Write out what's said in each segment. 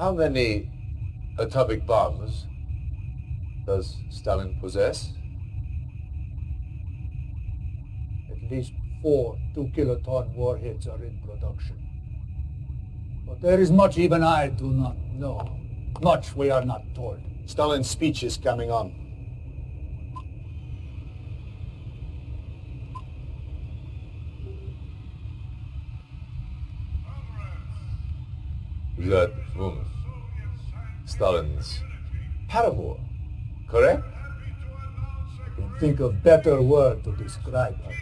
How many atomic bombs does Stalin possess? At least 4 2-kiloton warheads are in production. But there is much even I do not know. Much we are not told. Stalin's speech is coming on. That woman, Stalin's paramour, correct? I can think of better word to describe her.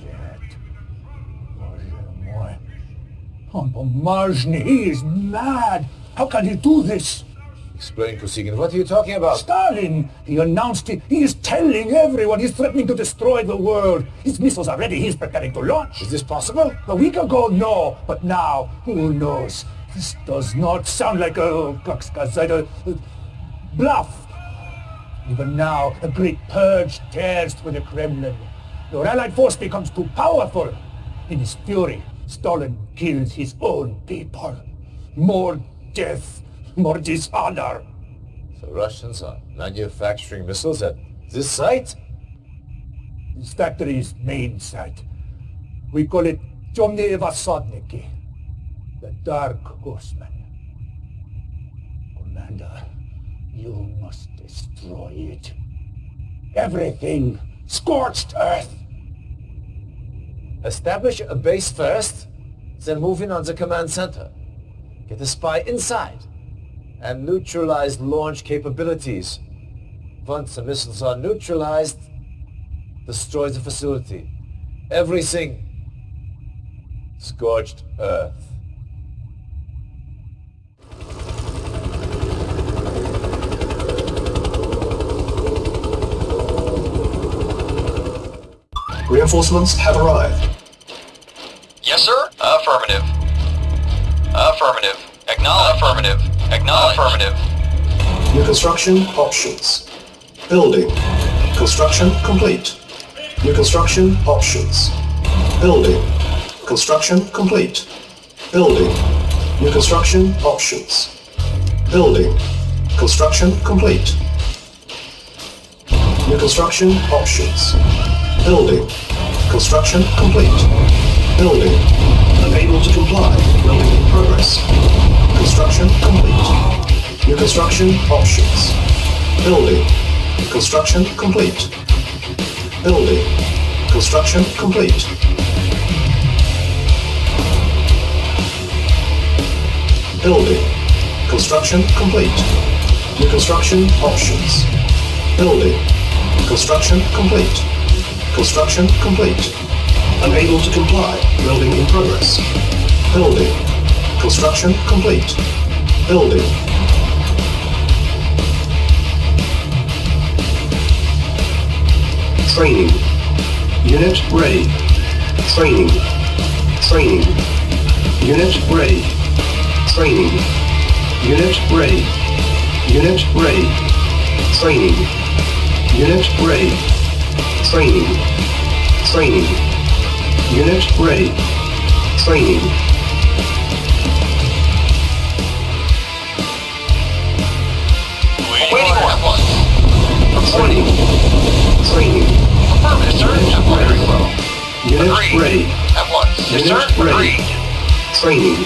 Yet, on Pomarzhny, he is mad. How can he do this? Explain, Kosygin, what are you talking about? Stalin! He announced it. He is telling everyone. He's threatening to destroy the world. His missiles are ready. He's preparing to launch. Is this possible? A week ago, no. But now, who knows? This does not sound like a bluff. Even now, a great purge tears through the Kremlin. Your allied force becomes too powerful. In his fury, Stalin kills his own people. More death. More dishonor. The Russians are manufacturing missiles at this site? This factory's main site. We call it Temные Vasodniki, the Dark Horsemen. Commander, you must destroy it. Everything. Scorched earth. Establish a base first, then move in on the command center. Get a spy inside. And neutralize launch capabilities. Once the missiles are neutralized, destroy the facility. Everything. Scorched earth. Reinforcements have arrived. Yes, sir. Affirmative. Affirmative. Acknowledge. Affirmative. Acknowledge. Affirmative. New construction options. Building. Construction complete. New construction options. Building. Construction complete. Building. New construction options. Building. Construction complete. New construction options. Building. Construction complete. Building. Unable to comply. Building in progress. Construction complete. New construction options. Building. Construction complete. Building. Construction complete. Building. Construction complete. New construction options. Building. Construction complete. Construction complete. Unable to comply. Building in progress. Building. Construction complete. Building. Training. Unit ready. Training. Training. Unit ready. Training. Unit ready. Unit ready. Training. Unit ready. Training. Training. Unit ready. Training. Waiting order. Reporting. Training. Affirmative, sir. Very well. Unit Agreed. ready. At once. Yes, Unit sir. ready. Agreed. Training.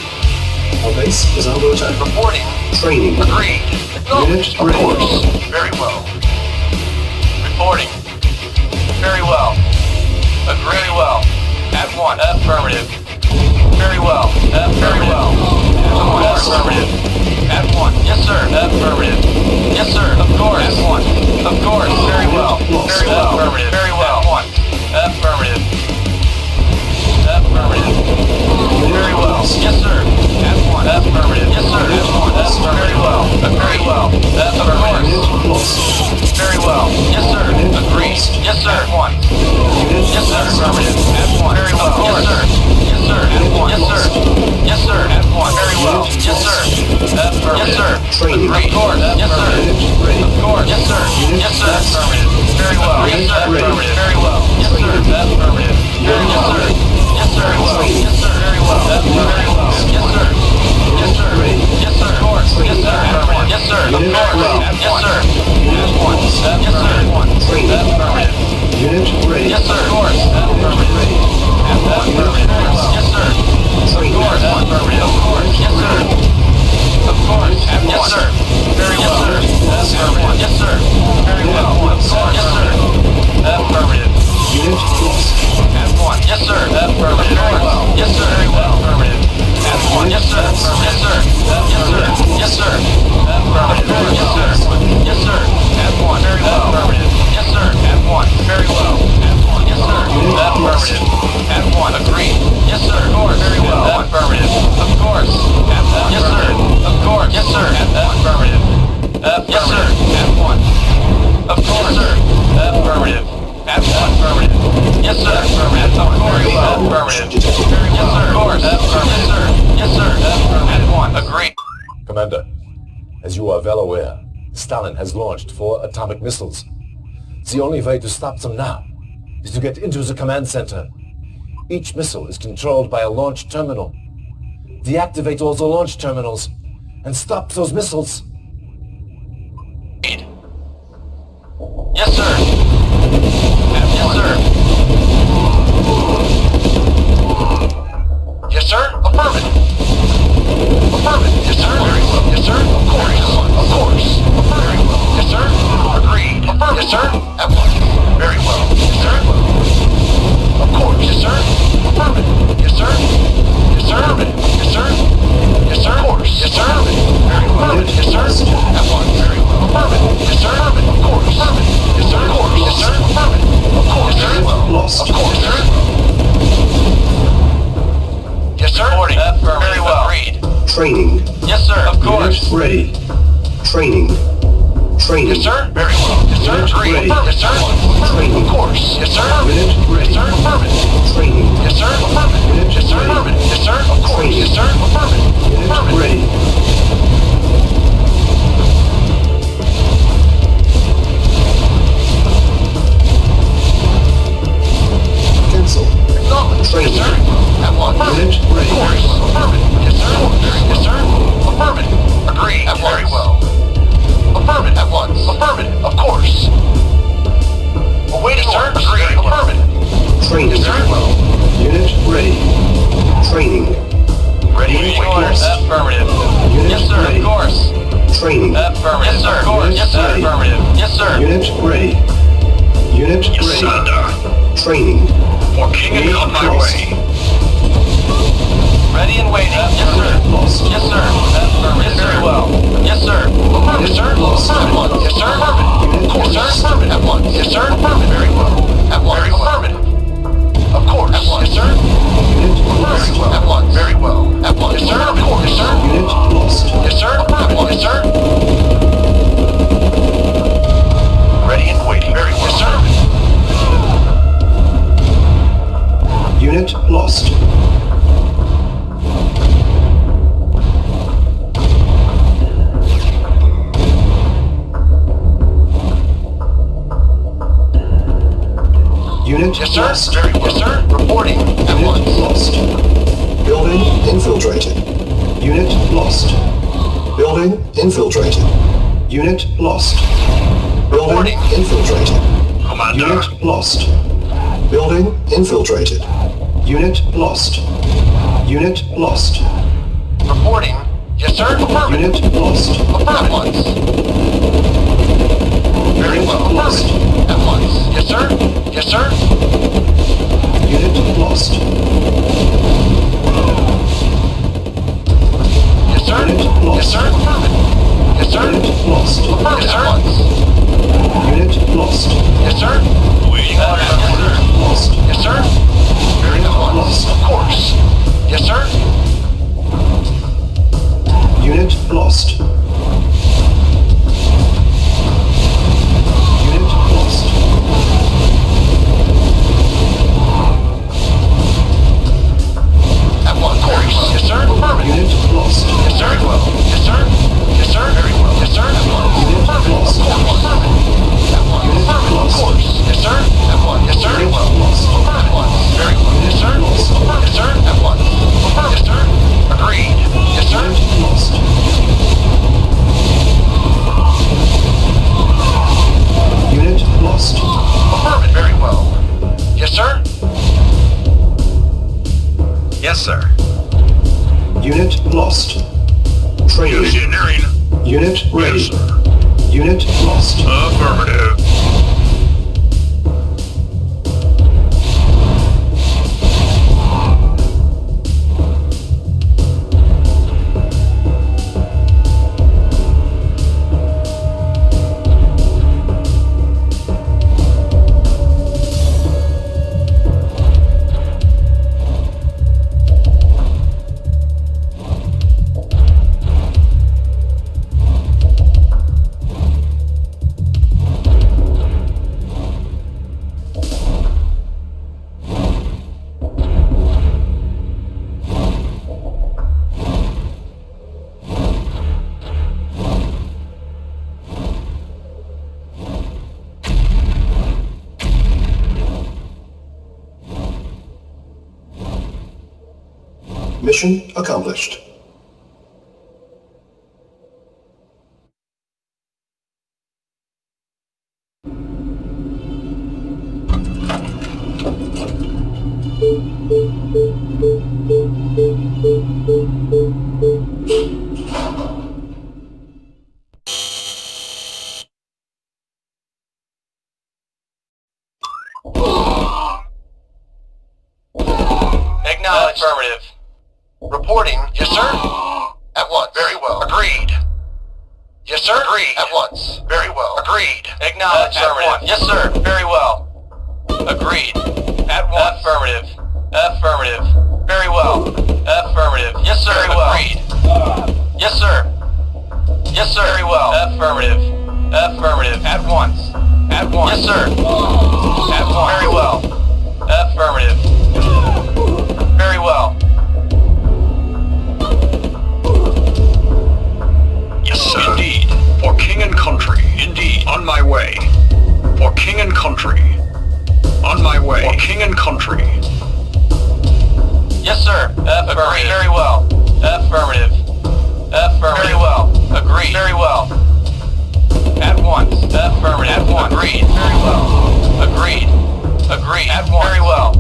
Our base is under attack. Reporting. Training. Agreed. Acknowledged. Of Unit ready. course. Very well. Reporting. Very well. Very well. At one. Affirmative. Very well. Very well. Affirmative. At one. Yes, sir. Affirmative. Yes, sir. Of course. At one. Of course. Very well. Very well. Affirmative. Very well. At one. Affirmative. Affirmative. Very well. Yes, sir. At one. Affirmative. Yes, sir. At one. Very well. Very well. Affirmative. Very well. Yes, sir. Agreed. Yes, sir. At one. Yes, sir. Affirmative. At one. Very well. Yes, sir. Yes, sir. At one. Yes, sir. Yes, sir. At one. Very well. Yes, sir. Affirmative. Yes, sir. Training. Agreed. Of course. Yes, sir. Of course. Yes, sir. Yes, sir. Affirmative. Very well. Yes, sir. Affirmative. Very well. Yes, sir. Affirmative. Yes, sir. Yes, sir. Very well. Yes, sir. Very well. Stalin has launched 4 atomic missiles. The only way to stop them now is to get into the command center. Each missile is controlled by a launch terminal. Deactivate all the launch terminals and stop those missiles. Yes, sir. Yes, sir. Yes, sir. Affirmative. Affirmative. Yes, sir. Very well. Yes, sir. Of course. Of course. Very well. Yes, sir. Agreed. Affirmative. Yes, sir. At once. Very well. Yes, sir. Of course. Yes, sir. Affirmative. Yes, sir. Yes, sir. Affirmative. Yes, sir. Yes, sir. Of course. Yes, sir. Very well. Yes, sir. At once. Very well. Affirmative. Yes, sir. Of course. Affirmative. Yes, sir. Of course. Yes, sir. Affirmative. Of course. Very well. Of course. Yes, sir. Yes, sir. Reporting. Very well. Agreed. Training. Yes, sir. Of course. Unit ready. Training. Training. Yes, sir. Very well. Yes, sir. Agreed. Ready. Yes, sir. Training. Of course. Yes, sir. Unit ready. Yes, sir. Affirmative. Training. Yes, sir. Affirmative. Yes, sir. Affirmative. Yes, sir. Of course. Training. Yes, sir. Affirmative. Unit Affirmative. ready. Cancel. Acknowledge. Training. Yes, sir. At one. Unit ready. Of course. Affirmative. Yes, sir. Yes, sir. Affirmative. Agreed. Very well. Affirmative. At once. Affirmative. Of course. Awaiting orders. Agreed. Affirmative. Training. Yes, very well. Unit ready. Training. Ready. Awaiting orders. Affirmative. Unit Yes, sir. ready. Of course. Training. Affirmative. Yes, sir. Of course. Unit Yes, sir. ready. Affirmative. Yes, sir. Unit ready. Unit ready. Training. For King and on my Lost. way. Ready and waiting. Yes, sir. Lost. Yes, sir. Affirmative. Very well. Yes, sir. Affirmative, sir. Lost. At once. Yes, sir. Affirmative. Of course, sir. Affirmative. At once. Yes, sir. Affirmative. Very well. At once. Affirmative. Of course. At once. Yes, sir. Unit Very lost. well. At once. Very well. At once. Yes, sir. Of course. Yes, sir. Unit lost. Yes, sir. At once. Yes, sir. Ready and waiting. Very well. Yes, sir. Unit lost. Unit Yes, sir. lost. Very well. Yes, sir. Reporting. At Unit once. lost. Building infiltrated. Unit lost. Building infiltrated. Unit lost. Building Reporting. infiltrated. Commander. Unit lost. Building infiltrated. Unit lost. Unit lost. Reporting. Yes, sir. Affirmative. Unit lost. At once. Very well. Lost. At once. Yes, sir. Yes, sir. Unit lost. Yes, sir. Unit lost. Yes, sir. Yes, sir. Unit lost. Yes, sir. Unit lost. Yes, sir. Waiting orders. Yes, sir. Lost. Yes, sir. Very well. Lost. Of course. Yes, sir. Unit lost. Unit lost. At one course. Yes, sir. Affirmative. Unit lost. Yes, sir. Very well. Yes, sir. Yes, sir. Very well. Yes, sir. At once. Unit lost. Of course. At once. Unit Of lost. course. Yes, sir. At once. Yes, sir. Very well. Lost. At once. Very well. Yes, sir. Lost. Yes, sir. At once. Yes, sir. Agreed. Yes, sir. Unit lost. Unit lost. Affirmative. Very well. Yes, sir. Yes, sir. Unit lost. Training. Engineering. Unit ready. Yes, sir. Unit lost. Affirmative. Mission accomplished. Acknowledged. Affirmative. Reporting. Yes, sir. At once. Very well. Agreed. Yes, sir. Agreed. At once. Very well. Agreed. Acknowledged. Affirmative. Yes, sir. Very well. Agreed. At once. Affirmative. Affirmative. Very well. Affirmative. Yes, sir. Very well. Agreed. Yes, sir. Yes, sir. Very well. Affirmative. Affirmative. At once. At once. Yes, sir. At once. Very well. Affirmative. Very well. Yes, sir. Indeed. For king and country. Indeed. On my way. For king and country. On my way. For king and country. Yes, sir. Affirmative. Very well. Affirmative. Affirmative. Very well. Agreed. Very well. At once. Affirmative. At once. Agreed. Very well. Agreed. Agreed. At once. Very well.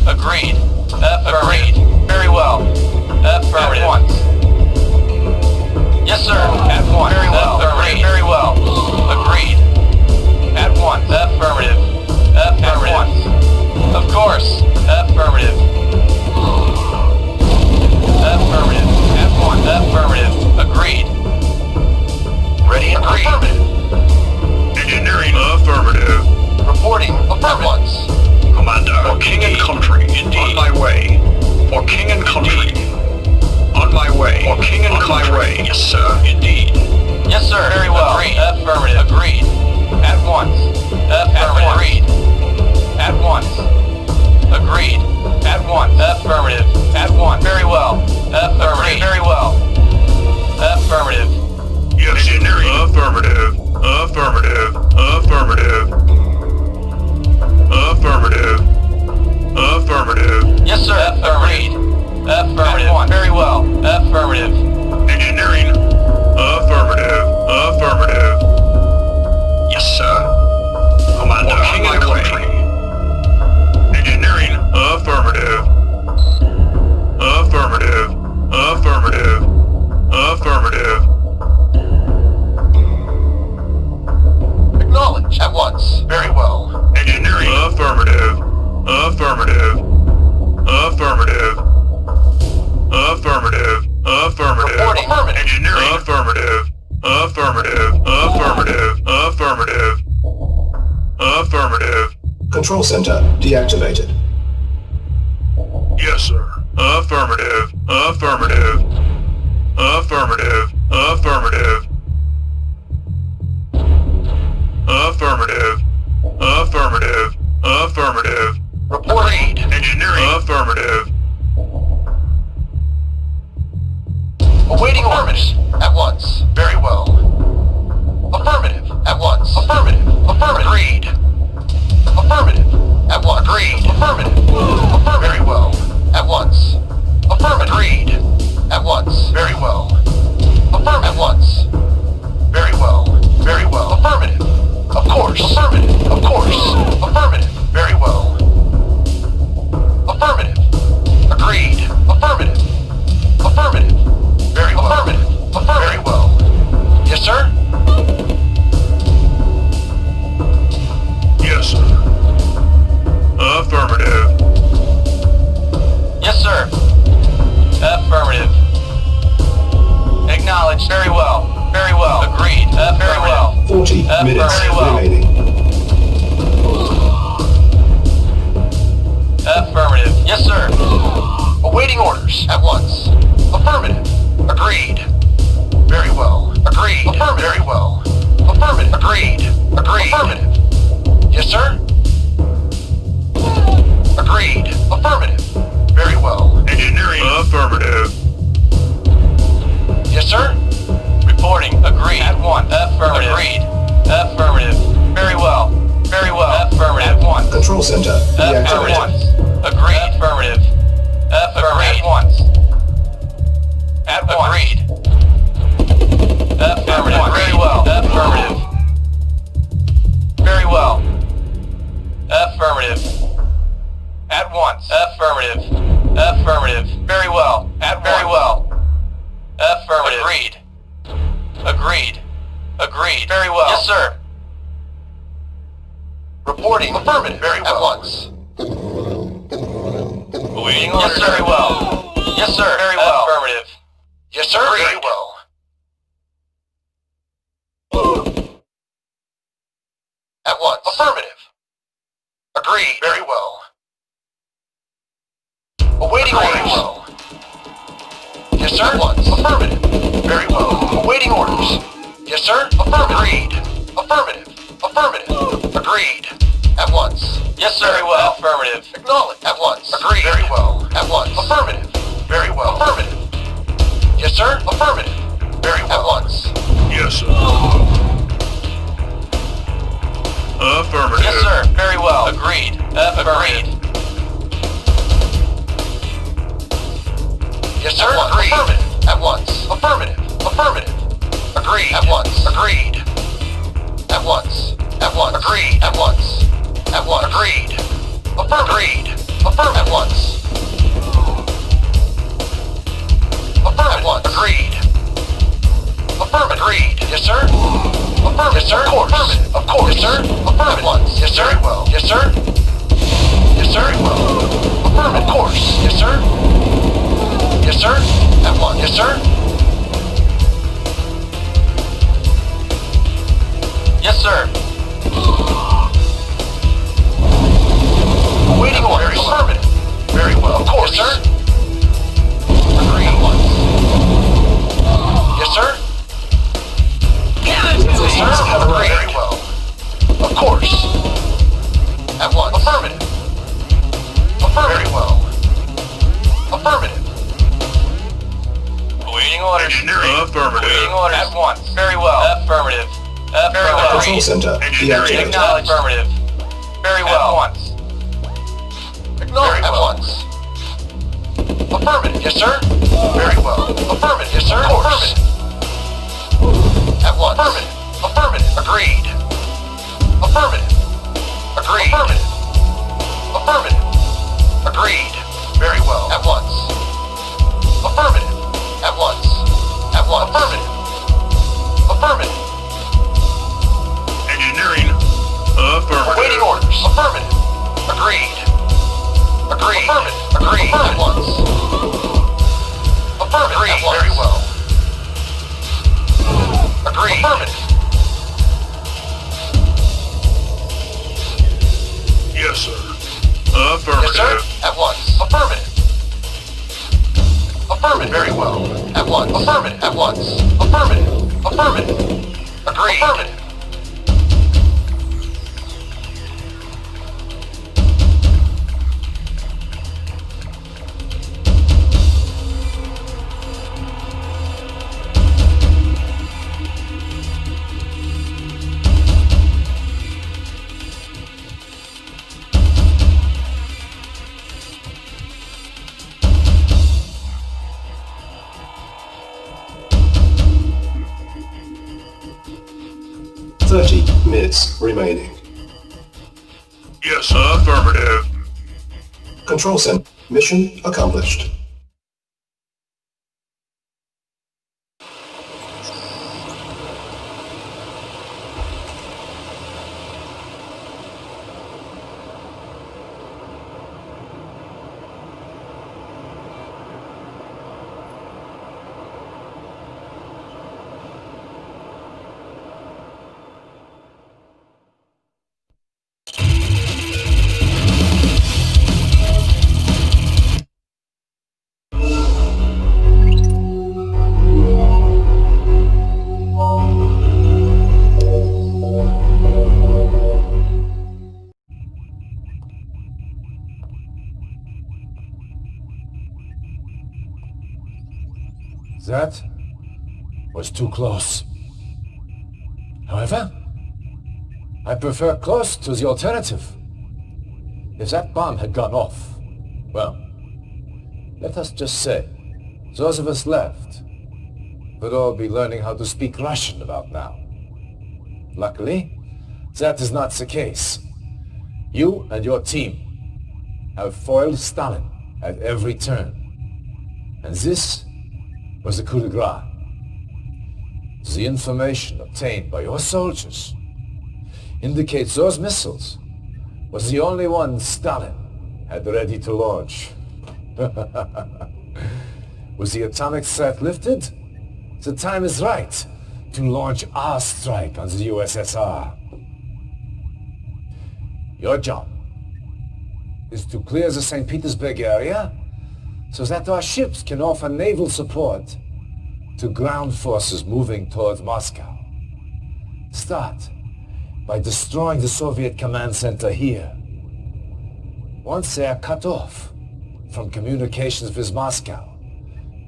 Agreed. Agreed. Very well. Affirmative. At once. Yes, sir. At once. Very well. Agreed. Very well. Agreed. At once. Affirmative. Affirmative. At once. Of course. Affirmative. Affirmative. At once. Affirmative. Agreed. Ready and agreed. Affirmative. Engineering. Affirmative. Reporting. At once. Commander. For king and country. Indeed. On my way. For king and country. On my way. For king and country. On my way. Yes, sir. Indeed. Yes, sir. Very well. Agreed. Affirmative. Agreed. At once. Affirmative. Agreed. At once. Agreed. At once. Affirmative. At once. Very well. Affirmative. Very well. Affirmative. Yes, engineering. Affirmative. Affirmative. Affirmative. Affirmative. Affirmative. Yes, sir. Agreed. Affirmative. Very well. Affirmative. Engineering. Affirmative. Affirmative. Yes, sir. Commander. For king and country. Engineering. Affirmative. Affirmative. Affirmative. Affirmative. Acknowledge. At once. Very well. Engineering. Affirmative. Affirmative. Affirmative. Affirmative. Affirmative. Reporting. Affirmative. Engineering. Affirmative. Affirmative. Affirmative. Affirmative. Affirmative. Control center deactivated. Yes, sir. Affirmative. Affirmative. Affirmative. Affirmative. Affirmative. Affirmative. Affirmative. Reporting. Engineering. Affirmative. Awaiting orders. At once. Very well. Affirmative. At once. Affirmative. Affirmative. Agreed. Affirmative. At once. Agreed. Affirmative. Affirmative. Very well. At once. Affirmative. Agreed. At once. Very well. Affirmative. At once. Very well. Very well. Affirmative. Of course. Affirmative. Of course. Affirmative. Very well. Affirmative. Agreed. Affirmative. Affirmative. Very well. Affirmative. Affirmative. Very well. Yes, sir? Yes, sir. Affirmative. Yes, sir. Affirmative. Acknowledged. Very well. Very well. Agreed. Very well. 40 minutes very well. remaining. Affirmative. Yes, sir. Awaiting orders. At once. Affirmative. Agreed. Very well. Agreed. Affirmative. Very well. Affirmative. Agreed. Agreed. Affirmative. Yes, sir? Agreed. Affirmative. Very well. Engineering. Affirmative. Yes, sir? Reporting. Agreed. At once. Affirmative. Agreed. Affirmative. Very well. Very well. Affirmative. At once. Control center At deactivated. once. Agreed. Affirmative. Affirmative. At once. once. Affirmative. Affirmative. Very well. Very well. Affirmative. Agreed. Agreed. Agreed. Very well. Yes, sir. Reporting. Affirmative. Very well. At once. Awaiting orders. Yes, sir. Very well. Yes, sir. Very well. Affirmative. Yes, sir. Agreed. Very well. At once. Affirmative. Agreed. Very well. Awaiting orders. Well. Yes, sir. At once. Affirmative. Very well. Awaiting orders. Yes, sir. Affirmative. Agreed. Affirmative. Affirmative. Agreed. At once. Yes, sir. Very well. Affirmative. Acknowledged. At once. Agreed. Very well. At once. Affirmative. Very well. Affirmative. Yes, sir. Affirmative. Very well. At once. Yes, sir. Affirmative. Yes, sir. Very well. Agreed. Agreed. Yes, sir. Agreed. Affirmative. At once. Affirmative. Affirmative. Agreed. At once. Agreed. At once. At once. Agreed. At once. At once. Agreed. Agreed. Affirm at once. Affirm at once. Agreed. Affirm. Agreed. Yes, sir. Affirm. Yes, sir. Of course. Affirmative. Of course. Yes, sir. Affirm at once. Yes, sir. Very well. Yes, sir. Yes, sir. Very well. Affirm. Of course. Yes, sir. Yes, sir. At once. Yes, sir. Yes, sir. Waiting order. Affirmative. Very well. Of course, yes, sir. Agree at once. Yes, sir. Yes, sir. Agree. Very well. Of course. At once. Affirmative. Affirmative. Very well. Affirmative. Awaiting orders. Affirmative. Awaiting orders. At once. Very well. Affirmative. Very well. Control center deactivated. Acknowledge. Affirmative. Very well. At once. Acknowledge. At once. Affirmative. Yes, sir. Very well. Affirmative. Yes, sir. Affirmative. At once. Affirmative. Affirmative. Agreed. Affirmative. Agreed. Affirmative. Affirmative. Agreed. Very well. At once. Affirmative. At once. At once. Affirmative. Affirmative. Engineering. Affirmative. Waiting orders. Affirmative. Agreed. Agreed. Affirmative. Agreed. At once. Affirmative. Agreed. At once. Very well. Agreed. Affirmative. Yes, sir. Affirmative. Yes, sir. At once. Affirmative. Affirmative. Very well. At once. Affirmative. At once. Affirmative. Affirmative. Agreed. Affirmative. Minutes remaining. Yes, affirmative. Control center. Mission accomplished. That was too close. However, I prefer close to the alternative. If that bomb had gone off, well, let us just say, those of us left would all be learning how to speak Russian about now. Luckily, that is not the case. You and your team have foiled Stalin at every turn. And this was the coup de grace. The information obtained by your soldiers indicates those missiles was the only one Stalin had ready to launch. Was the atomic threat lifted? The time is right to launch our strike on the USSR. Your job is to clear the St. Petersburg area so that our ships can offer naval support to ground forces moving towards Moscow. Start by destroying the Soviet command center here. Once they are cut off from communications with Moscow,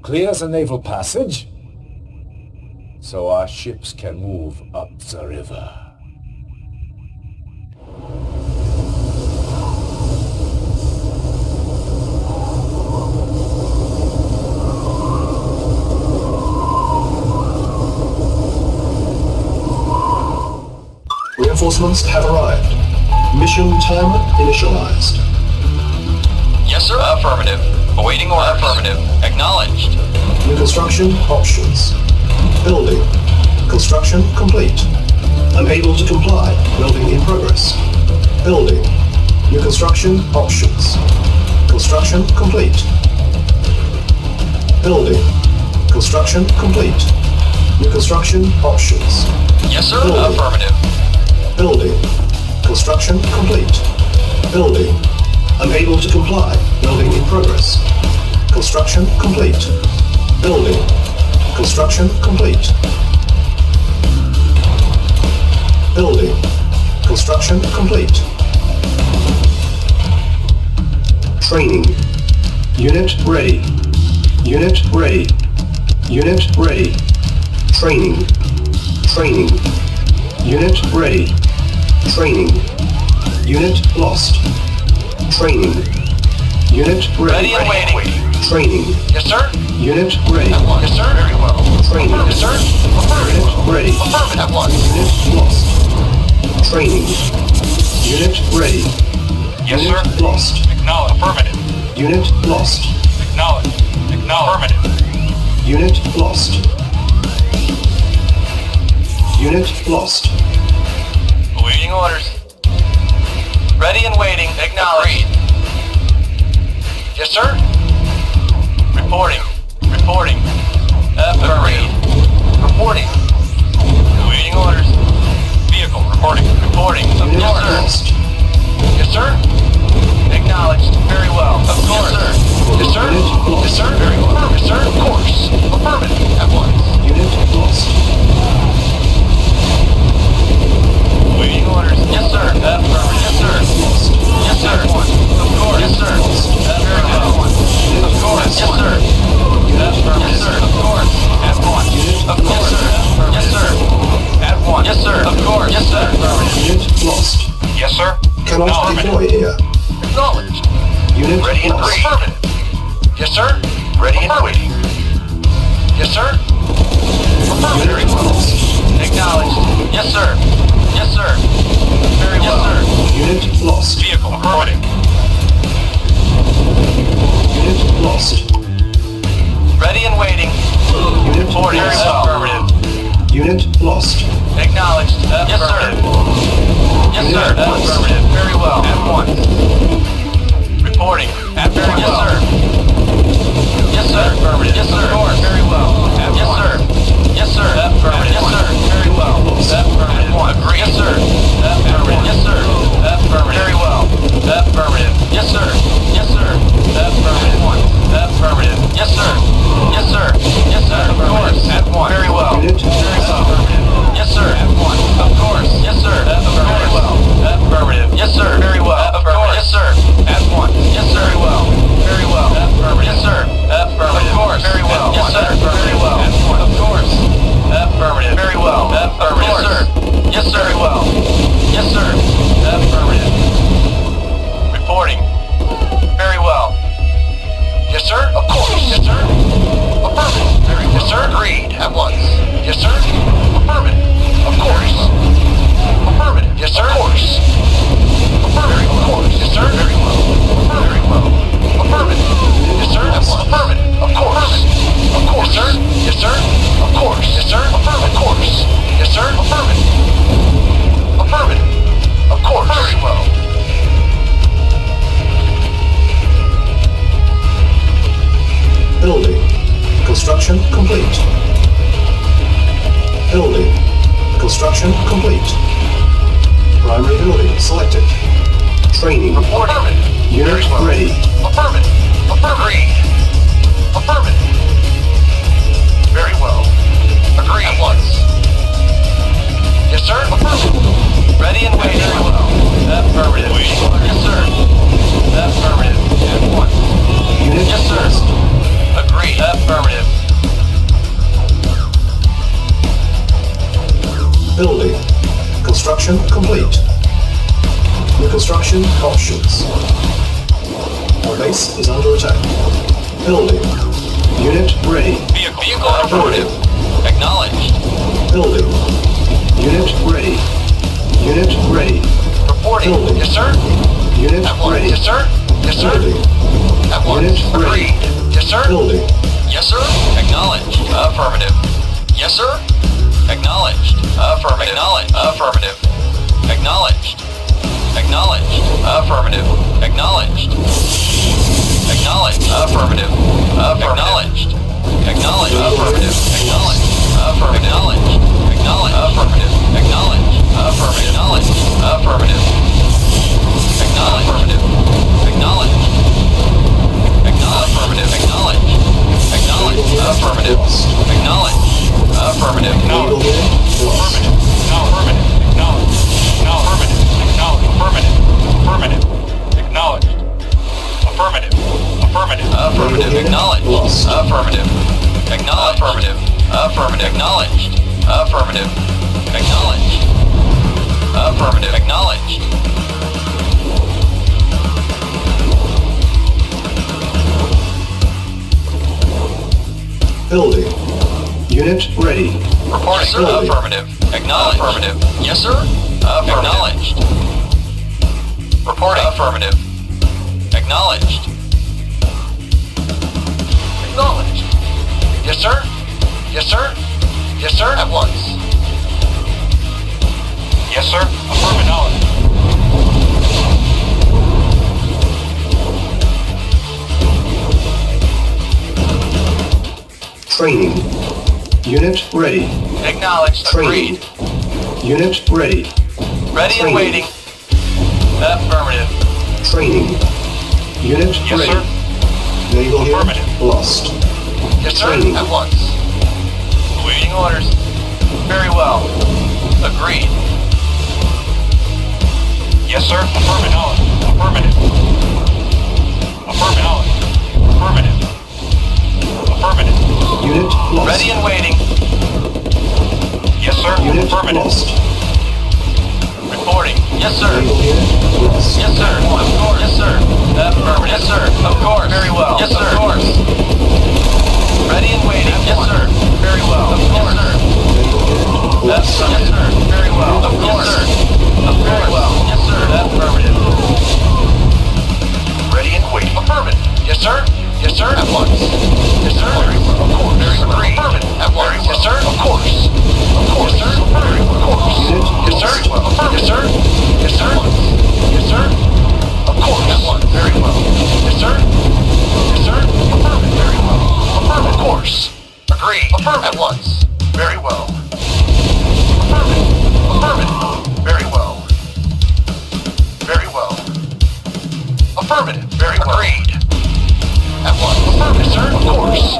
clear the naval passage so our ships can move up the river. Reinforcements have arrived. Mission timer initialized. Yes, sir. Affirmative. Awaiting order. Affirmative. Acknowledged. New construction options. Building. Construction complete. Unable to comply. Building in progress. Building. New construction options. Construction complete. Building. Construction complete. New construction options. Yes, sir. Building. Affirmative. Building. Construction complete. Building. Unable to comply. Building in progress. Construction complete. Building. Construction complete. Building. Construction complete. Training. Unit ready. Unit ready. Unit ready. Training. Training. Unit ready. Training. Unit lost. Training. Unit ready. Ready and waiting. Training. Yes, sir. Unit ready. Yes, sir. Very well. Training. Yes, sir. Affirmative. Unit ready. Affirmative. At once. Unit lost. Training. Unit ready. Yes, Unit sir. lost. Acknowledge. Affirmative. Unit lost. Acknowledge. Acknowledge. Affirmative. Unit lost. Unit lost. Awaiting orders. Ready and waiting. Acknowledged. Yes, sir. Reporting. Reporting. Agreed. Reporting. Awaiting orders. Vehicle reporting. Reporting. Unit Yes, sir. lost. Yes, sir. Acknowledged. Very well. Of course. Yes, sir. Yes, sir. Yes, sir. Very well. Yes, sir. Of course. Affirmative. At once. Unit lost. Waiting orders. Yes, sir. Affirmative. Yes, sir. Lost. Yes, sir. Of course. Yes, sir. Very well. Of course. Yes, sir. Affirmative. Yes, sir. Of course. At once. Of course. Yes, sir. At once. Yes, sir. Of course. Yes, sir. Affirmative. Unit lost. Yes, sir. Cannot deploy here. Acknowledged. Unit Ready and lost. affirmative. Yes, sir. Ready and waiting. Yes, sir. Affirmative. Very well. Acknowledged. Yes, sir. Yes, sir. Very well. Yes, sir. Unit lost. Vehicle affirmative. Unit lost. Ready and waiting. Unit Reporting. lost. Affirmative. Unit lost. Acknowledged. Yes, sir. Yes, sir. Affirmative. Very well. At once. Reporting. At very well. Yes, sir. Yes, sir. Affirmative. Yes, sir. Of course. Very well. Yes, sir. Yes, sir. Affirmative. Yes, sir. Very well. Affirmative. Agree. Yes, sir. Affirmative. Yes, sir. Affirmative. Very well. Affirmative. Construction complete. Building. Construction complete. Primary building selected. Training. Reporting. Unit ready. Affirmative. Agreed. Affirmative. Very well. Agreed. At once. Yes, sir. Affirmative. Ready and waiting. Very well. Affirmative. Yes, sir. Affirmative. At once. Unit Yes, sir. Agreed. Affirmative. Building. Construction complete. New construction options. Our base is under attack. Building. Unit ready. Vehicle affirmative. Acknowledged. Building. Unit ready. Unit ready. Reporting. Building. Yes, sir. Unit At once. ready. Yes, sir. Yes, sir. Building. At once. Unit ready. Agreed. Yes, sir. Building. Yes, sir. Acknowledged. Affirmative. Yes, sir. Acknowledged. Affirmative. Acknowledged. Affirmative. Acknowledged. Acknowledged. Affirmative. Acknowledged. Acknowledged. Affirmative. Acknowledged. Acknowledged. Affirmative. Acknowledged. Affirmative. Acknowledged. Acknowledged. Affirmative. Acknowledged. Affirmative. Acknowledged. Affirmative. Acknowledged. Acknowledged. Acknowledged. Acknowledged. Acknowledged. Affirmative. Acknowledged. Affirmative. Naval unit lost. Affirmative. Acknowledged. Affirmative. Acknowledged. Affirmative. Acknowledged. Affirmative. Affirmative. Affirmative. Acknowledged. Affirmative. Acknowledged. Affirmative. Affirmative. Acknowledged. Affirmative. Acknowledged. Affirmative. Acknowledged. Building. Unit ready. Report, sir. Building. Affirmative. Acknowledged. Affirmative. Yes, sir. Acknowledged. Reporting. Affirmative. Acknowledged. Acknowledged. Yes, sir. Yes, sir. Yes, sir. At once. Yes, sir. Affirmative. Training. Unit ready. Acknowledged. Training. Agreed. Unit ready. Ready and Training. waiting. Affirmative. Training. Unit Yes, ready. sir. Naval unit Affirmative. lost. Yes, sir. Training. At once. Awaiting orders. Very well. Agreed. Yes, sir. Affirmative. Affirmative. Affirmative. Affirmative. Affirmative. Unit lost. Ready and waiting. Yes, sir. Unit Affirmative. lost. Reporting. Yes, sir. Naval unit lost. Yes, sir. Of course. Yes, sir. Affirmative. Yes, sir. Of course. Very well. Yes, sir. Of course. Ready and waiting. Yes, sir. Very well. Of course. Yes, sir. Yes, sir. Very well. Of course. Yes, sir. Very well. Yes, sir. Affirmative. Ready and waiting. Affirmative. Yes, sir. Yes, sir. At once. Yes, sir. Very well. Of course. Very well. Affirmative. At once. Yes, sir. Of course. Of course. Yes, sir. Very well. Of course. Yes, sir. Affirmative. Yes, sir. Yes, sir. Yes, sir. Of course. At once. Very well. Yes, sir. Yes, sir. Affirmative. Very well. Affirmative. Of course. Agreed. Affirmative. At once. Very well. Affirmative. Affirmative. Very well. Very well. Affirmative. Very well. Agreed. At once. Affirmative, sir. Of course.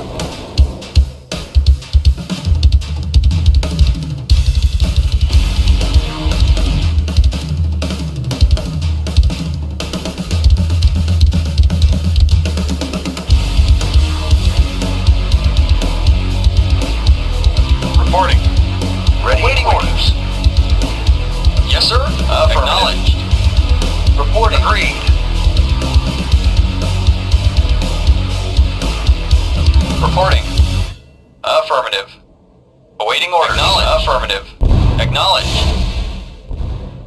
Reporting. Ready. Waiting orders. Yes, sir. Acknowledged. Reporting. Agreed. Reporting. Affirmative. Awaiting orders. Acknowledged. Affirmative. Acknowledged.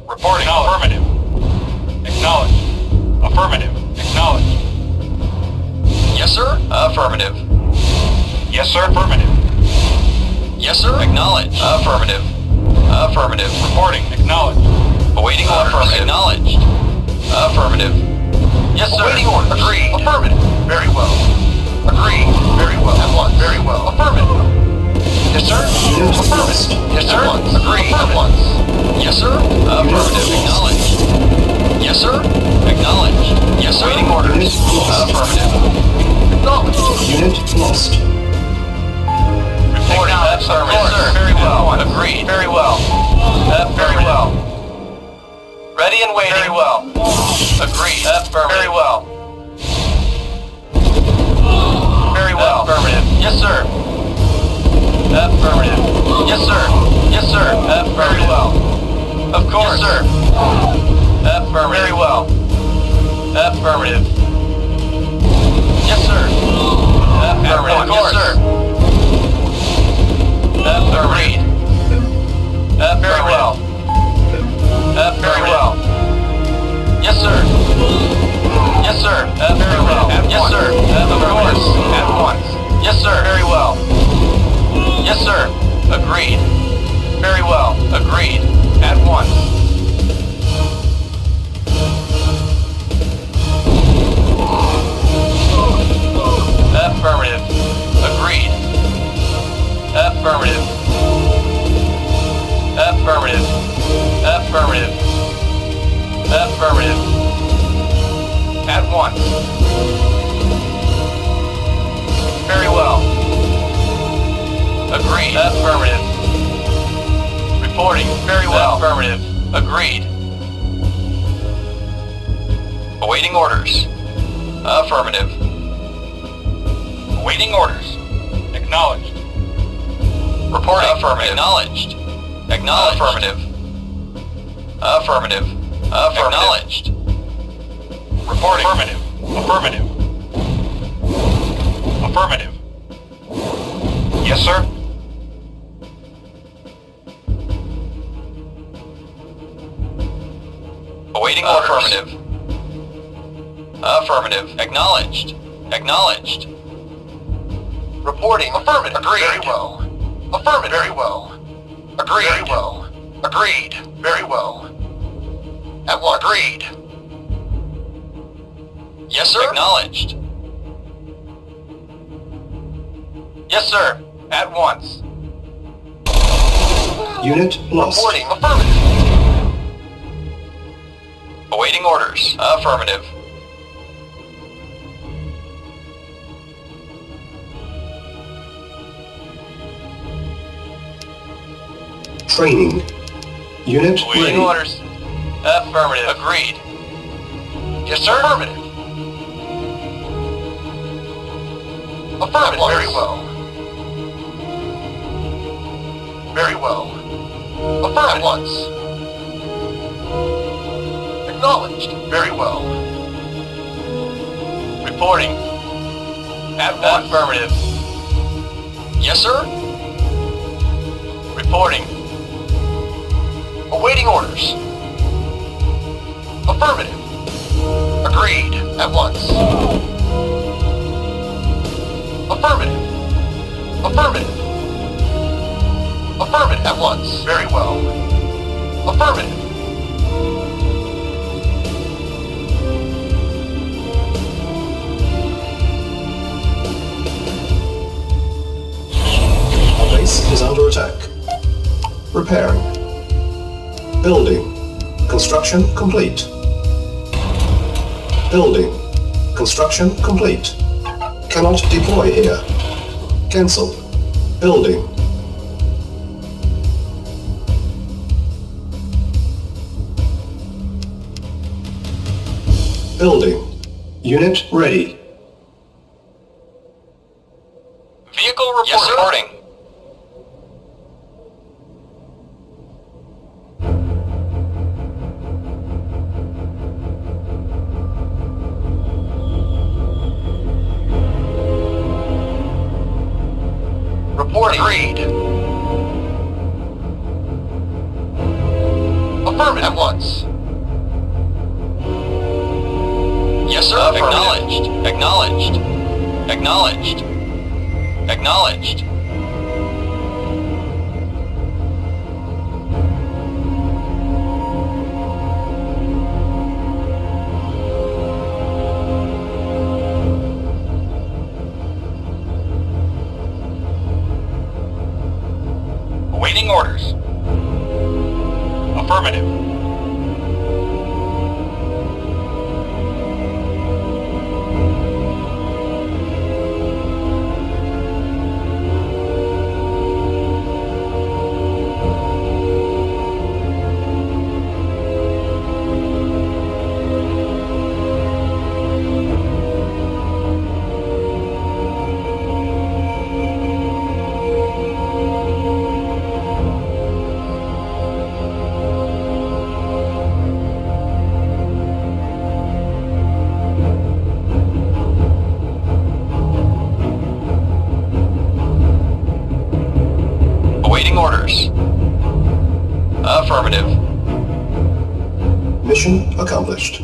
Reporting. Affirmative. Acknowledged. Affirmative. Acknowledged. Yes, sir. Affirmative. Yes, sir. Affirmative. Yes, sir. Acknowledged. Affirmative. Affirmative. Reporting. Acknowledged. Awaiting orders. Acknowledged. Affirmative. Yes, sir. Awaiting orders. Agreed. Affirmative. Very well. Agreed. Very well. At once. Very well. Affirmative. Yes, sir. Affirmative. Acknowledged. Yes, sir. Acknowledged. Yes, sir. Waiting orders. Affirmative. Acknowledged. Unit lost. Reporting. Affirmative, sir. Very well. Agreed. Very well. Very well. Ready and waiting. Very well. Agreed. Affirmative. Very well. Very well. Affirmative. Yes, sir. Affirmative. Yes, sir. Yes, sir. Very well. Of course. Yes, sir. Affirmative. Very well. Affirmative. Yes, sir. Affirmative. Yes, sir. Affirmative. Very well. Very well. Yes, sir. Yes, sir. Very well. Yes, sir. Of course. At once. Yes, sir. Very well. Yes, sir. Agreed. Very well. Agreed. At once. Affirmative. Agreed. Affirmative. Affirmative. Affirmative. Affirmative. At once. Very well. Agreed. Affirmative. Reporting. Very well. Affirmative. Agreed. Awaiting orders. Affirmative. Awaiting orders. Acknowledged. Reporting. Affirmative. Acknowledged. Acknowledged. Affirmative. Affirmative. Affirmative. Acknowledged. Reporting. Affirmative. Affirmative. Affirmative. Yes, sir. Awaiting orders. Affirmative. Affirmative. Acknowledged. Acknowledged. Reporting. Affirmative. Agreed. Very well. Affirmative. Very well. Agreed. Very well. Agreed. Very well. At what? Agreed. Yes, sir. Acknowledged. Yes, sir. At once. Unit lost. Reporting. Affirmative. Awaiting orders. Affirmative. Training. Unit Awaiting ready. orders. Affirmative. Agreed. Yes, sir. Affirmative. Affirmative. Very well. Very well. Affirmative. At once. Acknowledged. Very well. Reporting. At once. Affirmative. Yes, sir. Reporting. Awaiting orders. Affirmative. Agreed. At once. Affirmative. Affirmative. Affirmative. At once. Very well. Affirmative. Our base is under attack. Repairing. Building. Construction complete. Building. Construction complete. Cannot deploy here. Cancel. Building. Building. Unit ready. Vehicle report. Yes, sir. Reporting. Reporting. Agreed. Affirmative. At once. Yes, sir. Acknowledged. Acknowledged. Acknowledged. Acknowledged. Awaiting orders. Affirmative. Mission accomplished.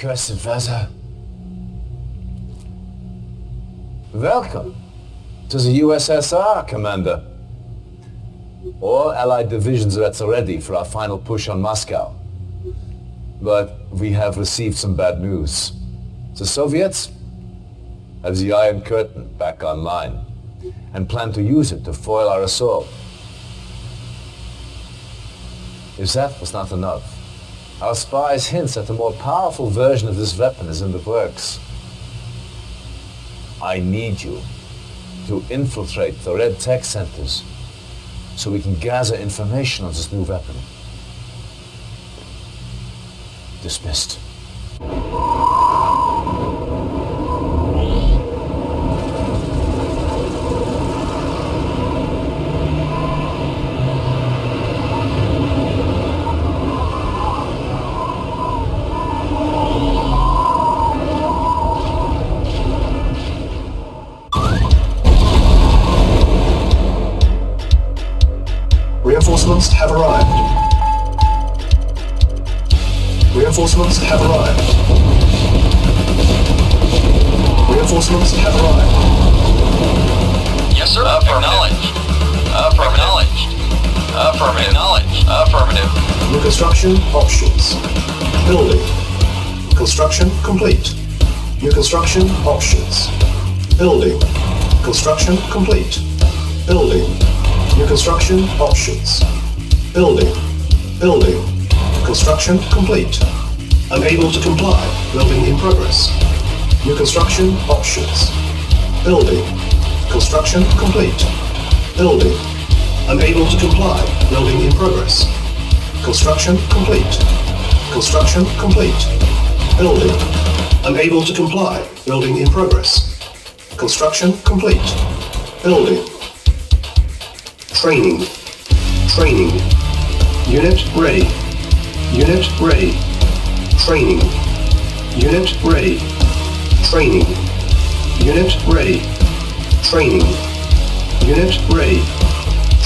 Accursed Vaza. Welcome to the USSR, Commander. All Allied divisions are at the ready for our final push on Moscow. But we have received some bad news. The Soviets have the Iron Curtain back online and plan to use it to foil our assault. If that was not enough, our spies hint that a more powerful version of this weapon is in the works. I need you to infiltrate the Red Tech centers so we can gather information on this new weapon. Dismissed. Reinforcements have arrived. Reinforcements have arrived. Reinforcements have arrived. Yes, sir. Acknowledged. Acknowledged. Affirmative. Acknowledged. Affirmative. New construction options. Building. Construction complete. New construction options. Building. Construction complete. Building. New construction options. Building. Building. Construction complete. Unable to comply. Building in progress. New construction options. Building. Construction complete. Building. Unable to comply. Building in progress. Construction complete. Construction complete. Building. Unable to comply. Building in progress. Construction complete. Building. Training. Training. Unit ready. Unit ready. Training. Unit ready. Training. Unit ready. Training. Unit ready.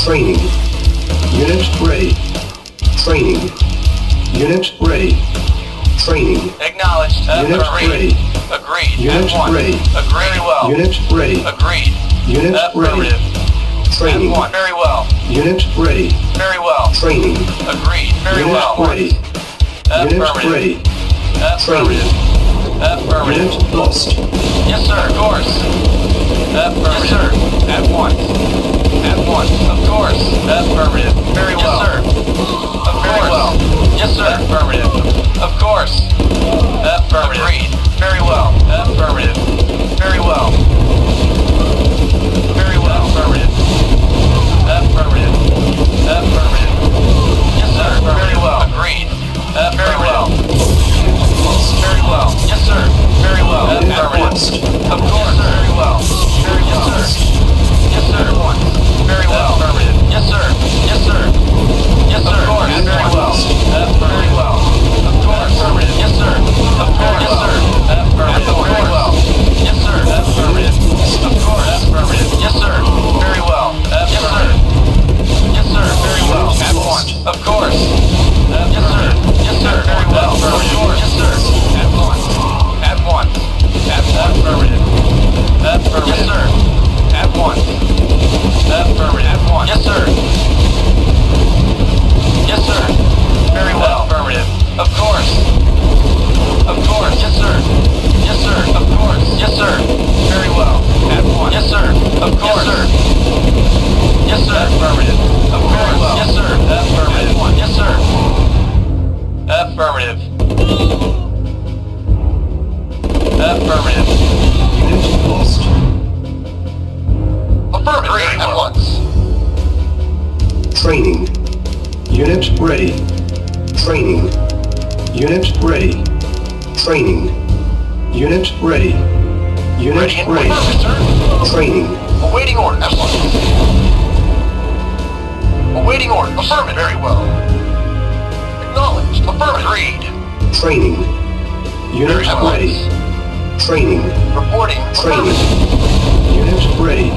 Training. Unit ready. Training. Unit ready. Training. Acknowledged. Unit ready. Agreed. Unit F1. ready. Very well. Unit ready. Agreed. Unit ready. Affirmative. Training. F1. Very well. Unit ready. Very well. Training. Agreed. Very Unit well. ready. Unit Affirmative. ready. Affirmative. Affirmative. Unit lost. Yes, sir. Of course. Affirmative. Yes, sir. At once. At once. Of course. Affirmative. Very well. Yes, sir. Of course. Well. Yes, sir. Affirmative. Of course. Affirmative. Agreed. Very well. Affirmative. Very well. Very well. Affirmative. Affirmative. Affirmative. Yes, sir. Very well. Agreed. Very well. Very well. Yes, sir. Very well. Affirmative. Of course. Very well. Very well. Yes, sir. Yes, sir. Very well. Affirmative. Yes, sir. Yes, sir. Yes, sir. Of course. Very well. Very well. Of course. Affirmative. Yes, sir. Of course. Yes, sir. Affirmative. Very well. Yes, sir. Affirmative. Of course. Affirmative. Yes, sir. Very well. Yes, sir. Yes, sir. Very well. At once. Of course. Yes, sir. Yes, sir. Very well. Of course. Yes, sir. At once. At once. Affirmative. Affirmative. Unit lost. Affirmative. At once. Training. Unit ready. Training. Unit ready. Training. Unit ready. Unit Ready and ready. waiting, sir. Training. Awaiting orders. At once. Awaiting orders. Affirmative. Very well. Acknowledged. Affirmative. Agreed. Training. Unit At once. ready. Training. Reporting. Training. Affirmative. Unit ready.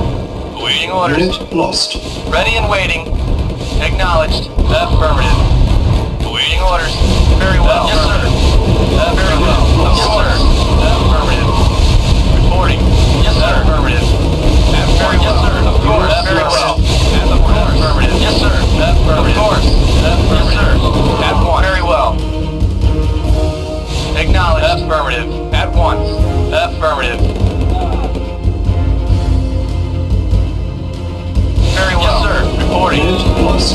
Awaiting orders. Unit lost. Ready and waiting. Acknowledged. Affirmative. Awaiting orders. Very well. Yes, sir. Very well. Yes, sir. Affirmative. Reporting. Yes, sir. Affirmative. Very well. Yes, sir. Of course. Very well. Affirmative. Yes, sir. Affirmative. Of course. Yes, sir. At once. Very well. Acknowledged. Affirmative. At once. Affirmative. Very well. Yes, sir. Reporting. Unit lost.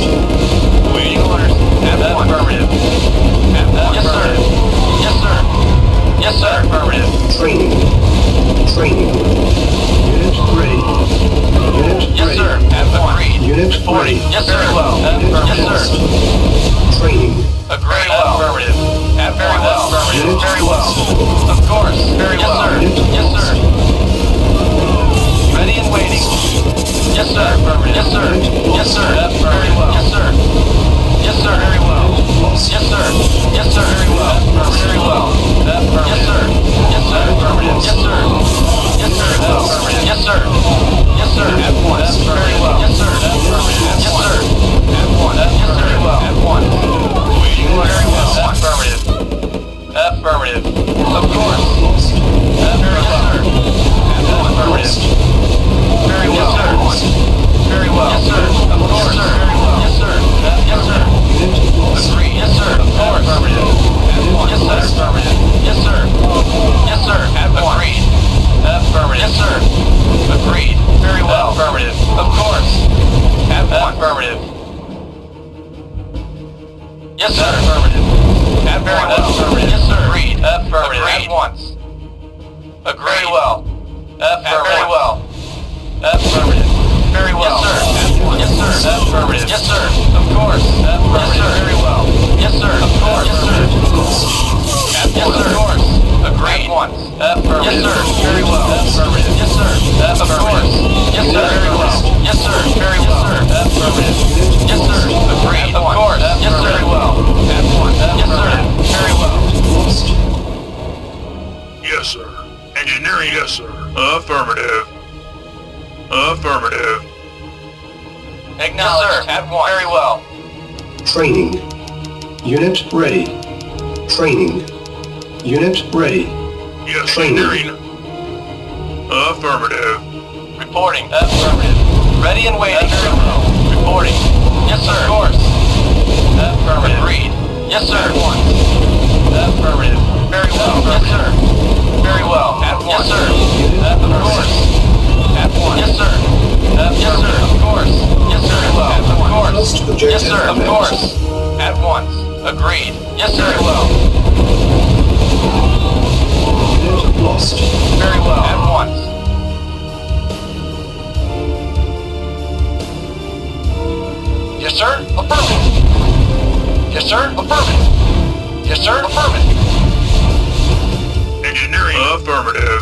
Waiting orders. Affirmative. Yes, sir. Yes, sir. Yes, sir. Affirmative. Training. Training. Unit ready. Unit Yes, ready. sir. Agreed. Unit Reporting. ready. Yes, sir. Very well. Unit Yes, lost. sir. Training. Very well. Affirmative. Very well. Affirmative. Unit Very well. lost. Of course. Very well. Yes, sir. Ready and waiting. Yes, sir. Affirmative. Yes, sir. Yes, sir. Very well. Yes, sir. Yes, sir. Very well. Lost. Yes, sir. Yes, sir. Very well. Very well. Yes, sir. Yes, sir. Affirmative. Yes, sir. Yes, sir. Affirmative. Yes, sir. Yes, sir. At once. Very well. Yes, sir. Affirmative. Yes, sir. At once. Yes, sir. Very well. At once. Waiting order. Very well. Affirmative. Affirmative. Of course. Lost. Very well. Affirmative. Very well. Yes, sir. Very well. Yes, sir. Of course. Very well. Yes, sir. Yes, sir. Unit lost. Agree. Yes, sir. Of course. Affirmative. Yes, sir. Affirmative. Yes, sir. Yes, sir. Agreed. Affirmative. Yes, sir. Agreed. Very well. Affirmative. Of course. Affirmative. Yes, sir. Affirmative. Very well. Affirmative. Yes, sir. Agreed. Affirmative. At once. Agreed. Very well. Very well. Affirmative. Very well. Yes, sir. Yes, sir. Affirmative. Yes, sir. Of course. Yes, sir. Very well. Yes, sir. Of course. Yes, sir. Yes, sir. Of course. Agreed. Once. Affirmative. Yes, sir. Very well. Affirmative. Yes, sir. Of course. Yes, sir. Very well. Yes, sir. Very well. Affirmative. Yes, sir. Agreed. Of course. Yes, sir. Very well. At once. Yes, sir. Very well. Lost. Yes, sir. Engineering, yes, sir. Affirmative. Affirmative. Acknowledged. At once. Very well. Training. Unit ready. Training. Unit ready. Yes, Training. engineering. Affirmative. Reporting. Affirmative. Ready and waiting. Reporting. Yes, sir. Of course. Affirmative. Agreed. Yes, sir. At once. Affirmative. Very well. Yes, sir. Very well. At once. Yes, sir. Of course. At once. Yes, sir. Yes, sir. Of course. Yes, sir. Very well. Of course. First objective Yes, sir. Of met. course. At once. Agreed. Yes, sir. Very well. Unit lost. Very well. At once. Yes, sir. Affirmative. Yes, sir. Affirmative. Yes, sir. Affirmative. Engineering. Affirmative.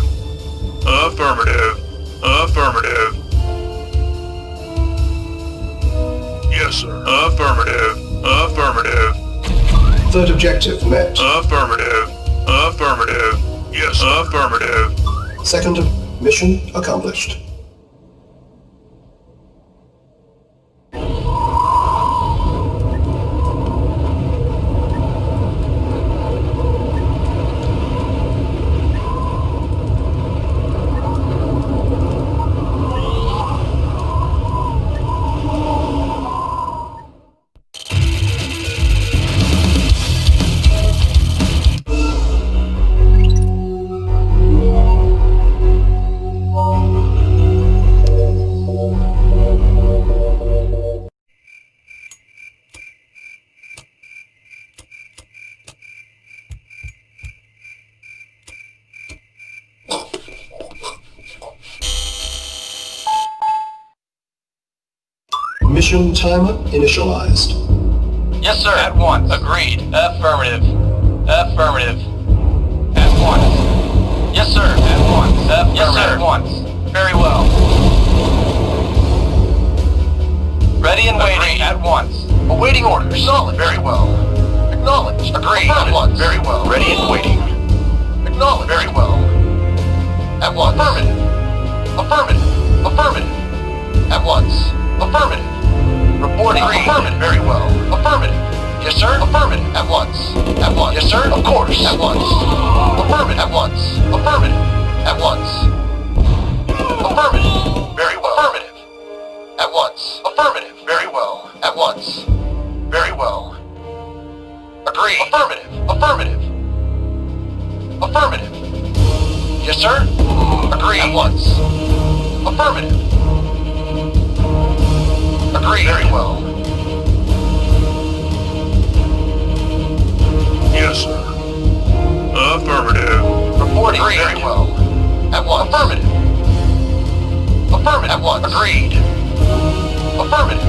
Affirmative. Affirmative. Yes, sir. Affirmative. Affirmative. Third objective met. Affirmative. Affirmative. Yes, affirmative. Second mission accomplished. Mission timer initialized. Yes, sir. At once. Agreed. Affirmative. Affirmative. At once. Yes, sir. At once. Yes, sir. At once. Very well. Ready and waiting. At once. Awaiting orders. Solid. Very well. Acknowledged. Agreed. At once. Very well. Ready and waiting. Acknowledged. Very well. At once. Affirmative. Affirmative. Affirmative. At once. Affirmative. Reporting. Affirmative. Very well. Affirmative. Yes, sir. Affirmative. At once. At once. Yes, sir. Of course. At once. Affirmative. At once. Affirmative. At once. Affirmative. Very well. Affirmative. At once. Affirmative. Very well. At once. Very well. Agreed. Affirmative. Affirmative. Affirmative. Yes, sir. Agreed. At once. Affirmative. Agreed. Very well. Yes, sir. Affirmative. Reporting. Agreed. Very well. At once. Affirmative. Affirmative. At once. Agreed. Affirmative.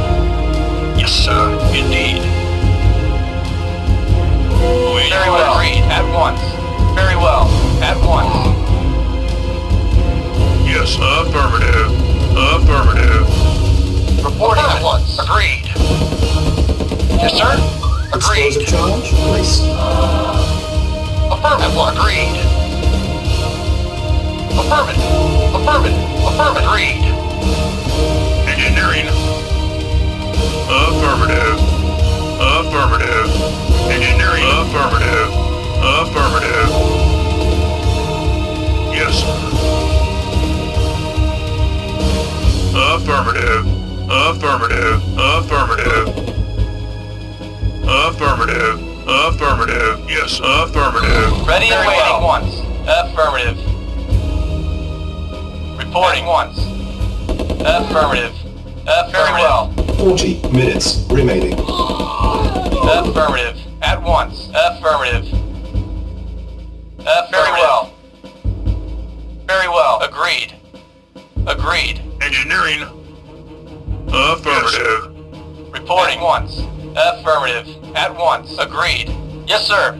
Yes, sir. Indeed. Very well. Agreed. At once. Very well. At once. Yes, affirmative. Affirmative. Reporting at once. Agreed. Yes, sir. Agreed. Explosive charge placed. Affirmative. Agreed. Affirmative. Affirmative. Affirmative. Agreed. Engineering. Affirmative. Affirmative. Engineering. Affirmative. Affirmative. Yes, sir. Affirmative. Affirmative. Affirmative. Affirmative. Affirmative. Yes, affirmative. Ready and waiting once. Affirmative. Reporting once. Affirmative. Very well. 40 minutes remaining. Affirmative. At once. Affirmative. Very well. Very well. Agreed. Agreed. Engineering. Affirmative. Reporting once. Affirmative. At once. Agreed. Yes, sir.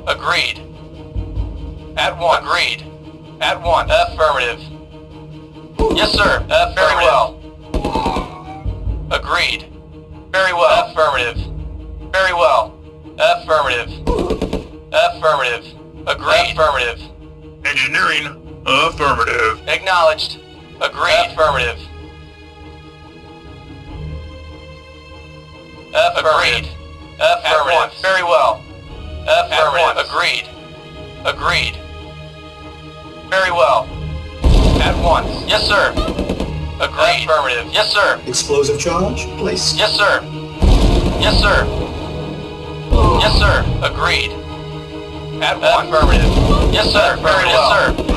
Agreed. At one. Agreed. At one. Affirmative. Yes, sir. Very well. Agreed. Very well. Affirmative. Very well. Affirmative. Affirmative. Agreed. Affirmative. Engineering. Affirmative. Acknowledged. Agreed. Affirmative. Affirmative. Affirmative. Very well. Affirmative. Agreed. Agreed. Very well. At once. Yes, sir. Agreed. Affirmative. Yes, sir. Explosive charge placed. Yes, sir. Yes, sir. Yes, sir. Agreed. At one. Affirmative. Yes, sir. Very well. Yes, sir.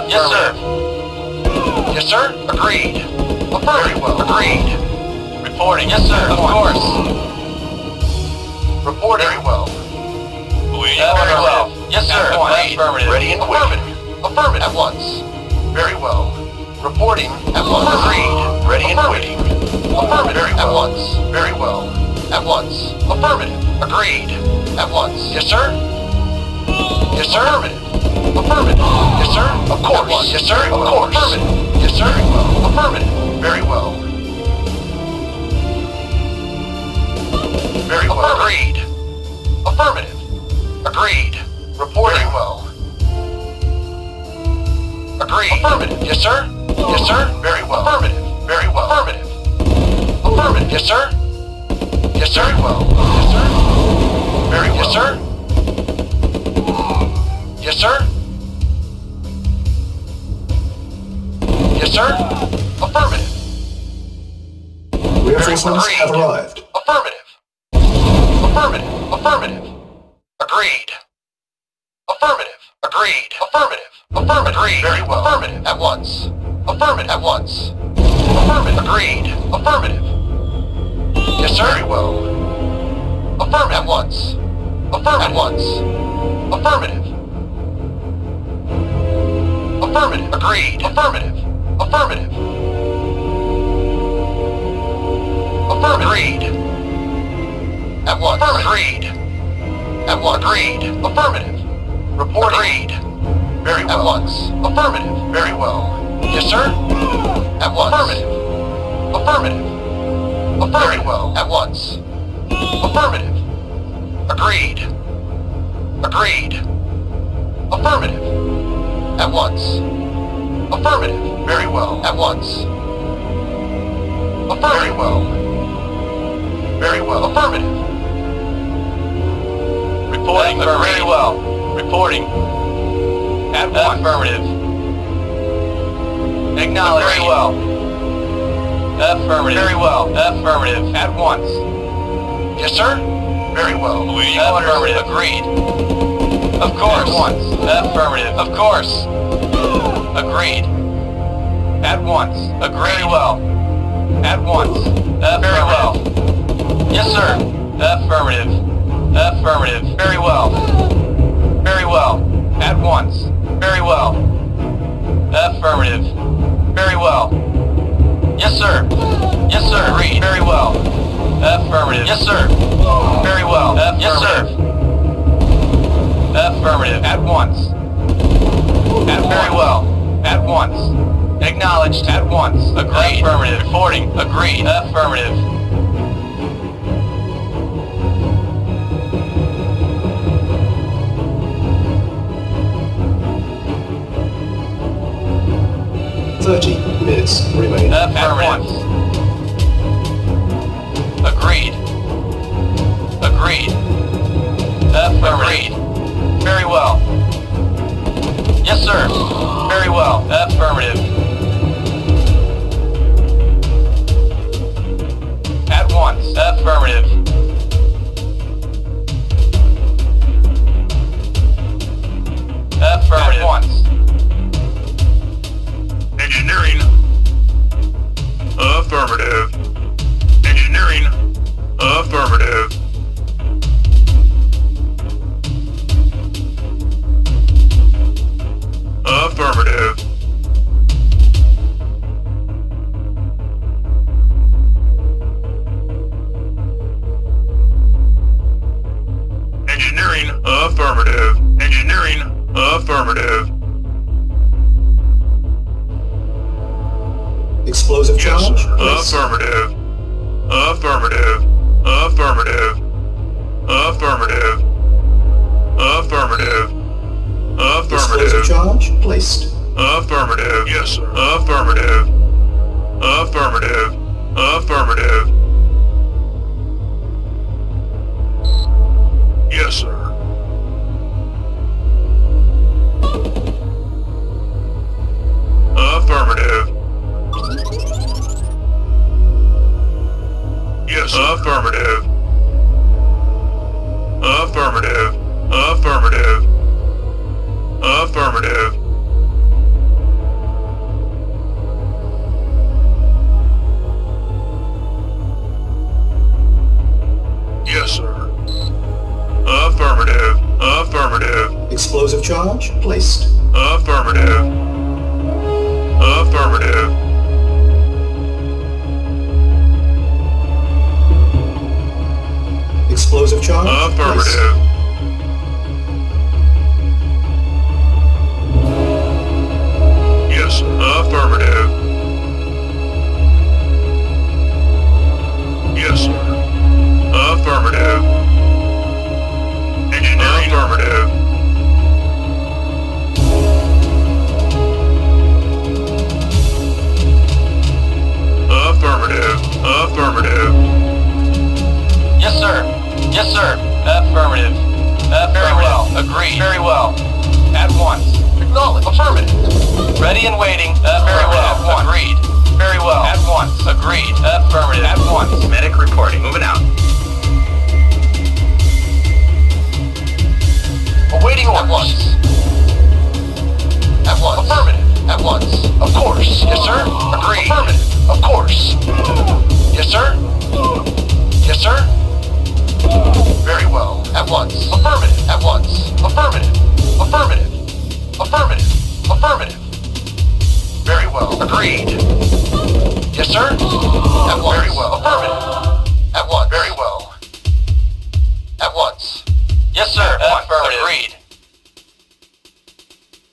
Yes, sir. Yes, sir. Agreed. Very well. Agreed. Reporting. Yes, sir. Of course. Reporting. Very well. Very well. Yes, sir. Affirmative. Ready and waiting. Affirmative. At once. Very well. Reporting. At once. Agreed. Ready and waiting. Affirmative. At once. Very well. At once. Affirmative. Agreed. At once. Yes, sir. Yes, sir. Affirmative. Affirmative. Yes, sir. Of course. Yes, sir. Of course. Affirmative. Yes, sir. Very well. Affirmative. Very well. Very well. Agreed. Affirmative. Agreed. Reporting. Very well. Agreed. Affirmative. Yes, sir. Yes, sir. Very well. Affirmative. Very well. Affirmative. Affirmative. Yes, sir. Yes, sir. Very well. Yes, sir. Very well. Yes, sir. Yes, sir. Yes, sir. Affirmative. Reinforcements have arrived. Affirmative. Affirmative. Affirmative. Agreed. Affirmative. Agreed. Affirmative. Affirmative. Agreed. Very well. Affirmative. At once. Affirmative. At once. Affirmative. Agreed. Affirmative. Yes, sir. Very well. Affirmative. At once. Affirmative. At once. Affirmative. Affirmative. Agreed. Affirmative. Affirmative. Agreed. At once. Agreed. At once. Agreed. Affirmative. Report. Agreed. Very well. At once. Affirmative. Very well. Yes, sir. At once. Affirmative. Affirmative. Very well. At once. Affirmative. Agreed. Agreed. Affirmative. At once. Affirmative. Very well. At once. Very well. Very well. Affirmative. Reporting. Very well. Reporting. At once. Affirmative. Acknowledge. Very well. Affirmative. Very well. Affirmative. At once. Yes, sir. Very well. Affirmative. Agreed. Of course. At once. Affirmative. Of course. Agreed. At once. Agreed. Very well. At once. Very well. Yes, sir. Affirmative. Affirmative. Very well. Very well. At once. Very well. Affirmative. Very well. Yes, sir. Yes, sir. Agreed. Very well. Affirmative. Yes, sir. Very well. Yes, sir. Affirmative. At once. At very well. At once. Acknowledged. At once. Agreed. Affirmative. Reporting. Agreed. Affirmative. Minutes remain. Affirmative. Agreed. Agreed. Agreed. Very well. Yes, sir. Very well. Affirmative. At once. Affirmative. Affirmative. At once. Engineering. Affirmative. Engineering. Affirmative. Affirmative. Engineering. Affirmative. Engineering. Affirmative. Explosive charge? Yes, affirmative. Affirmative. Affirmative. Affirmative. Affirmative. Explosive Affirmative. charge placed. Affirmative. Yes, sir. Affirmative. Affirmative. Affirmative. Yes, sir. Affirmative. Yes, affirmative. Affirmative. Affirmative. Affirmative. Yes, sir. Affirmative. Affirmative. Explosive charge placed. Affirmative. Affirmative. Explosive charge Affirmative. Yes, sir. Affirmative. Yes, sir. Affirmative. Engineering. Affirmative. Affirmative. Affirmative. Yes, sir. Yes, sir. Affirmative. Very well. Agreed. Very well. At once. Acknowledge. Affirmative. Ready and waiting. Very well. Agreed. Very well. At once. Agreed. Affirmative. At once. Medic reporting. Moving out. Awaiting orders. At once. Affirmative. At once. Of course. Yes, sir. Agreed. Affirmative. Of course. Yes, sir. Yes, sir. Very well. At once. Affirmative. At once. Affirmative. Affirmative. Affirmative. Affirmative. Very well. Agreed. Yes, sir? At once. Very well. Affirmative. At once. Very well. At once. Yes, sir. Affirmative. Agreed.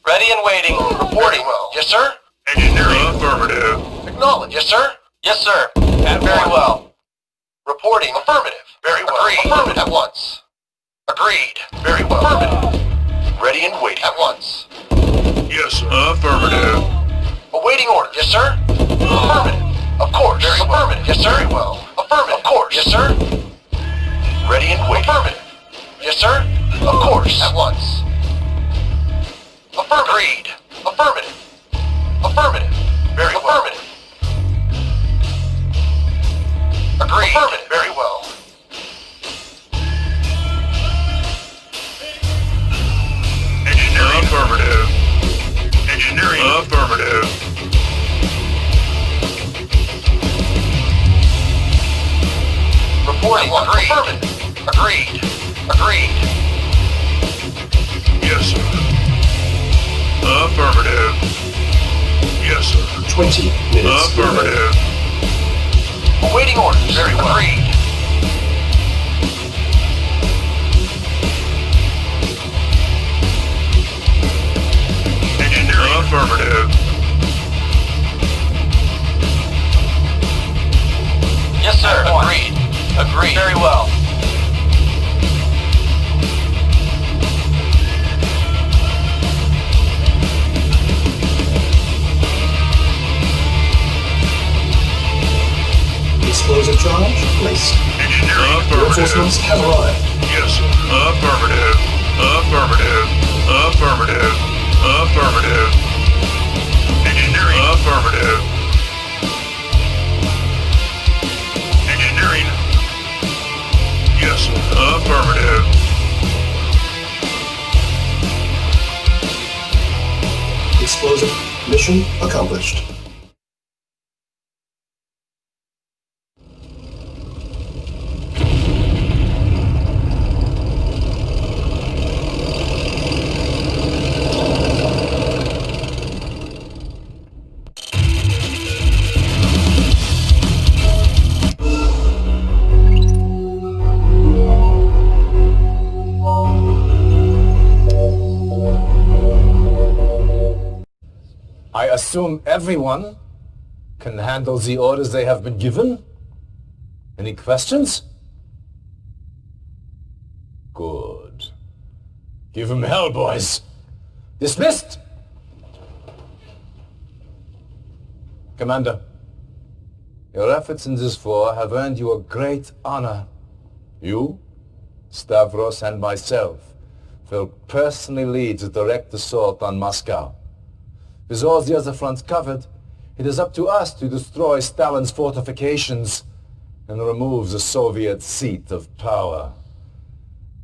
Ready and waiting. Reporting. Well. Yes, sir? Engineering. Affirmative. Acknowledge. Yes, sir? Yes, sir. Very well. Reporting. Affirmative. Very well. Agreed. Affirmative. At once. Agreed. Very well. Affirmative. Ready and waiting. At once. Yes, sir. Affirmative. Awaiting order. Yes, sir? Affirmative. Of course. Very affirmative. Yes, sir? Very well. Affirmative. Of course. Yes, sir? Ready and waiting. Affirmative. Yes, sir? Of course. At once. Affirmative. Agreed. Affirmative. Affirmative. Very well. Affirmative. Agreed. Affirmative. Very well. Engineering. Affirmative. Engineering. Affirmative. Reporting. Agreed. Affirmative. Agreed. Agreed. Yes, sir. Affirmative. Yes, sir. 20 minutes. Affirmative. Awaiting orders. Very well. Agreed. Engineering. Affirmative. Yes, sir. Agreed. Agreed. Very well. Explosive charge placed. Engineering. Reinforcements Affirmative. have arrived. Yes, sir. Affirmative. Affirmative. Affirmative. Affirmative. Engineering. Affirmative. Engineering. Yes, sir. Affirmative. Explosive. Mission accomplished. I assume everyone can handle the orders they have been given? Any questions? Good. Give him hell, boys. Dismissed! Commander, your efforts in this war have earned you a great honor. You, Stavros, and myself will personally lead the direct assault on Moscow. With all the other fronts covered, it is up to us to destroy Stalin's fortifications and remove the Soviet seat of power.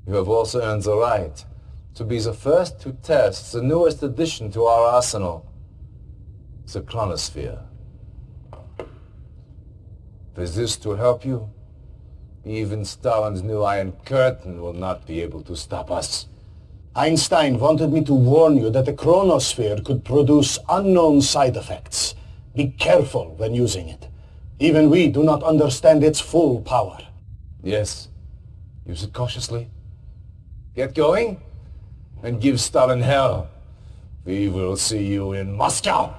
You have also earned the right to be the first to test the newest addition to our arsenal, the chronosphere. With this to help you, even Stalin's new Iron Curtain will not be able to stop us. Einstein wanted me to warn you that the chronosphere could produce unknown side effects. Be careful when using it. Even we do not understand its full power. Yes. Use it cautiously. Get going, and give Stalin hell. We will see you in Moscow.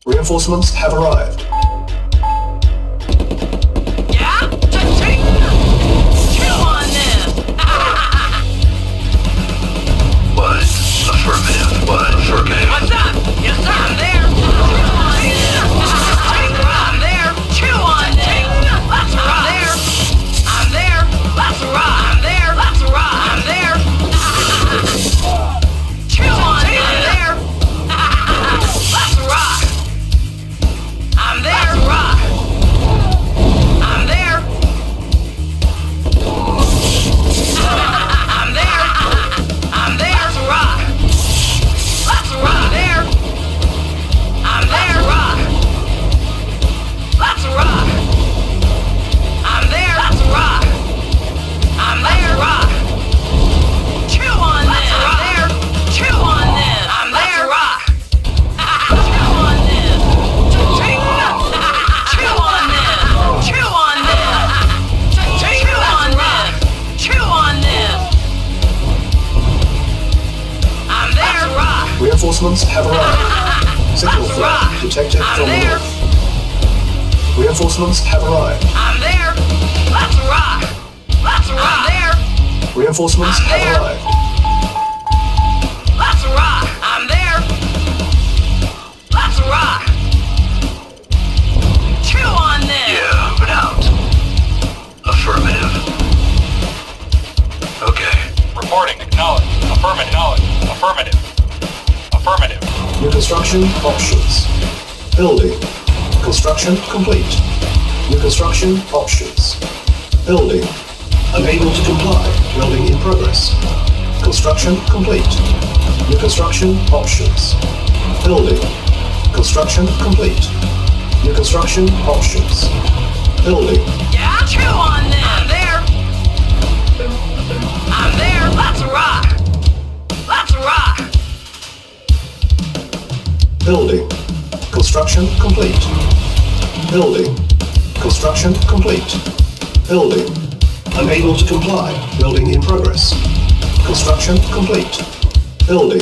Reinforcements have arrived. Yeah? Cha-ching! Chew on them! What? Affirmative. What? Affirmative. What's up? Yes, sir, I'm there! I'm there! Chew on them! That's right! I'm there! That's right! I'm there! That's right! I'm there! Chew on them! I'm there! Reinforcements have arrived. Signal threat detected from the north. Reinforcements have arrived. I'm there. Let's rock. Let's rock. I'm there. Reinforcements I'm have there. arrived. Let's rock. I'm there. Let's rock. Chew on this. Yeah, moving out. Affirmative. Okay. Reporting. Acknowledge. Affirmative. Acknowledge. Affirmative. Affirmative. New construction options. Building. Construction complete. New construction options. Building. Unable to comply. Building in progress. Construction complete. New construction options. Building. Construction complete. New construction options. Building. Yeah, chew on this. I'm there. I'm there. Let's rock. Let's rock. Building. Construction complete. Building. Construction complete. Building. Unable to comply. Building in progress. Construction complete. Building.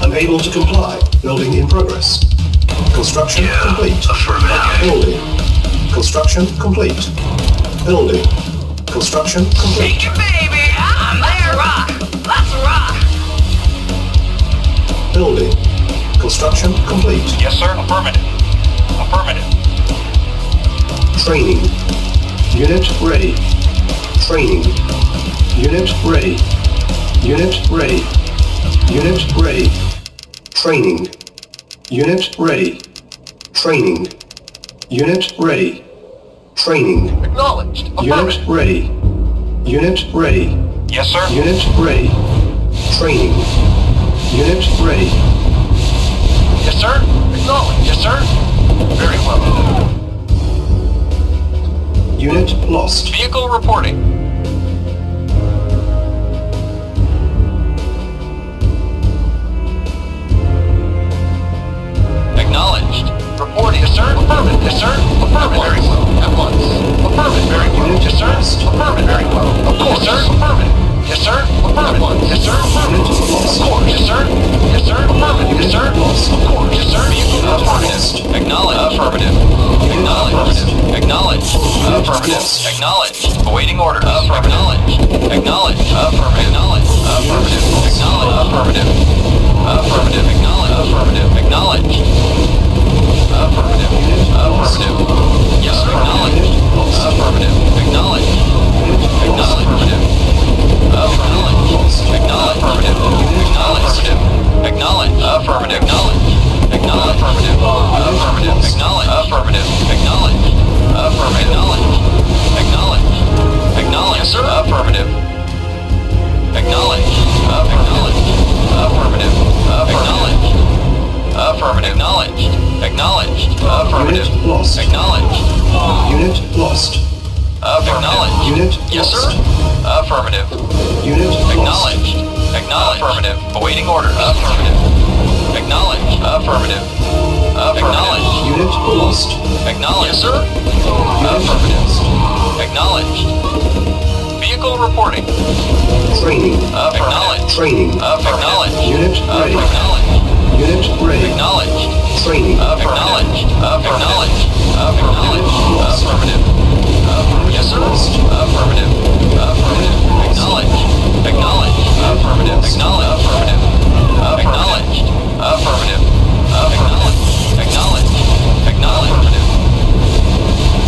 Unable to comply. Building in progress. Construction complete. Affirmative. Building. Construction complete. Building. Construction complete. Shake it, baby. I'm there. Rock. Let's rock. Building. Construction complete. Yes, sir. Affirmative. Affirmative. Training. Unit ready. Training. Unit ready. Unit ready. Unit ready. Training. Unit ready. Training. Unit ready. Training. Acknowledged. Unit Affirmative. ready. Unit ready. Yes, sir. Unit ready. Training. Unit ready. Yes, sir. Acknowledged. Yes, sir. Very well. Unit lost. Vehicle reporting. Acknowledged. Reporting. Yes, sir. Affirmative. Yes, sir. Affirmative. Very well. At once. Affirmative. Very well. Yes, sir. Affirmative. Very well. Of course. Yes, sir. Affirmative. Yes, sir. Affirmative. Yes, sir. Affirmative. Of course. Yes, sir. Yes, sir. Affirmative. Yes, sir. Of course. Yes, sir. Affirmative. Acknowledged. Affirmative. Acknowledged. Acknowledged. Affirmative. Acknowledged. Awaiting orders. Acknowledged. Acknowledged. Affirmative. Acknowledged. Affirmative. Acknowledged. Affirmative. Affirmative. Acknowledged. Affirmative. Acknowledged. Affirmative. Affirmative. Yes, sir. Acknowledged. Affirmative. Acknowledged. Acknowledged. Affirmative. Acknowledged. Acknowledged. Affirmative. Acknowledged. Acknowledged. Affirmative. Acknowledged. Acknowledged. Affirmative. Affirmative. Acknowledged. Affirmative. Acknowledged. Affirmative. Acknowledged. Acknowledged. Acknowledged. Yes, sir. Affirmative. Acknowledged. Acknowledged. Affirmative. Acknowledged. Affirmative. Acknowledged. Acknowledged. Affirmative. Unit lost. Acknowledged. Unit lost. Acknowledged. Unit Yes, lost. sir. Affirmative. Unit lost. Acknowledged. Acknowledged. Affirmative. Awaiting orders. Affirmative. Acknowledged. Affirmative. Acknowledged. Unit lost. Acknowledged. Yes, sir. Affirmative. Acknowledged. Vehicle reporting. Training. Acknowledged. Training. Acknowledged. Unit ready. Acknowledged. Unit ready. Acknowledged. Training. Acknowledged. Acknowledged. Acknowledged. Affirmative. Yes, sir. Affirmative. Affirmative. Acknowledged. Acknowledged. Affirmative. Acknowledged. Affirmative. Acknowledged. Affirmative. Acknowledged. Acknowledged. Acknowledged.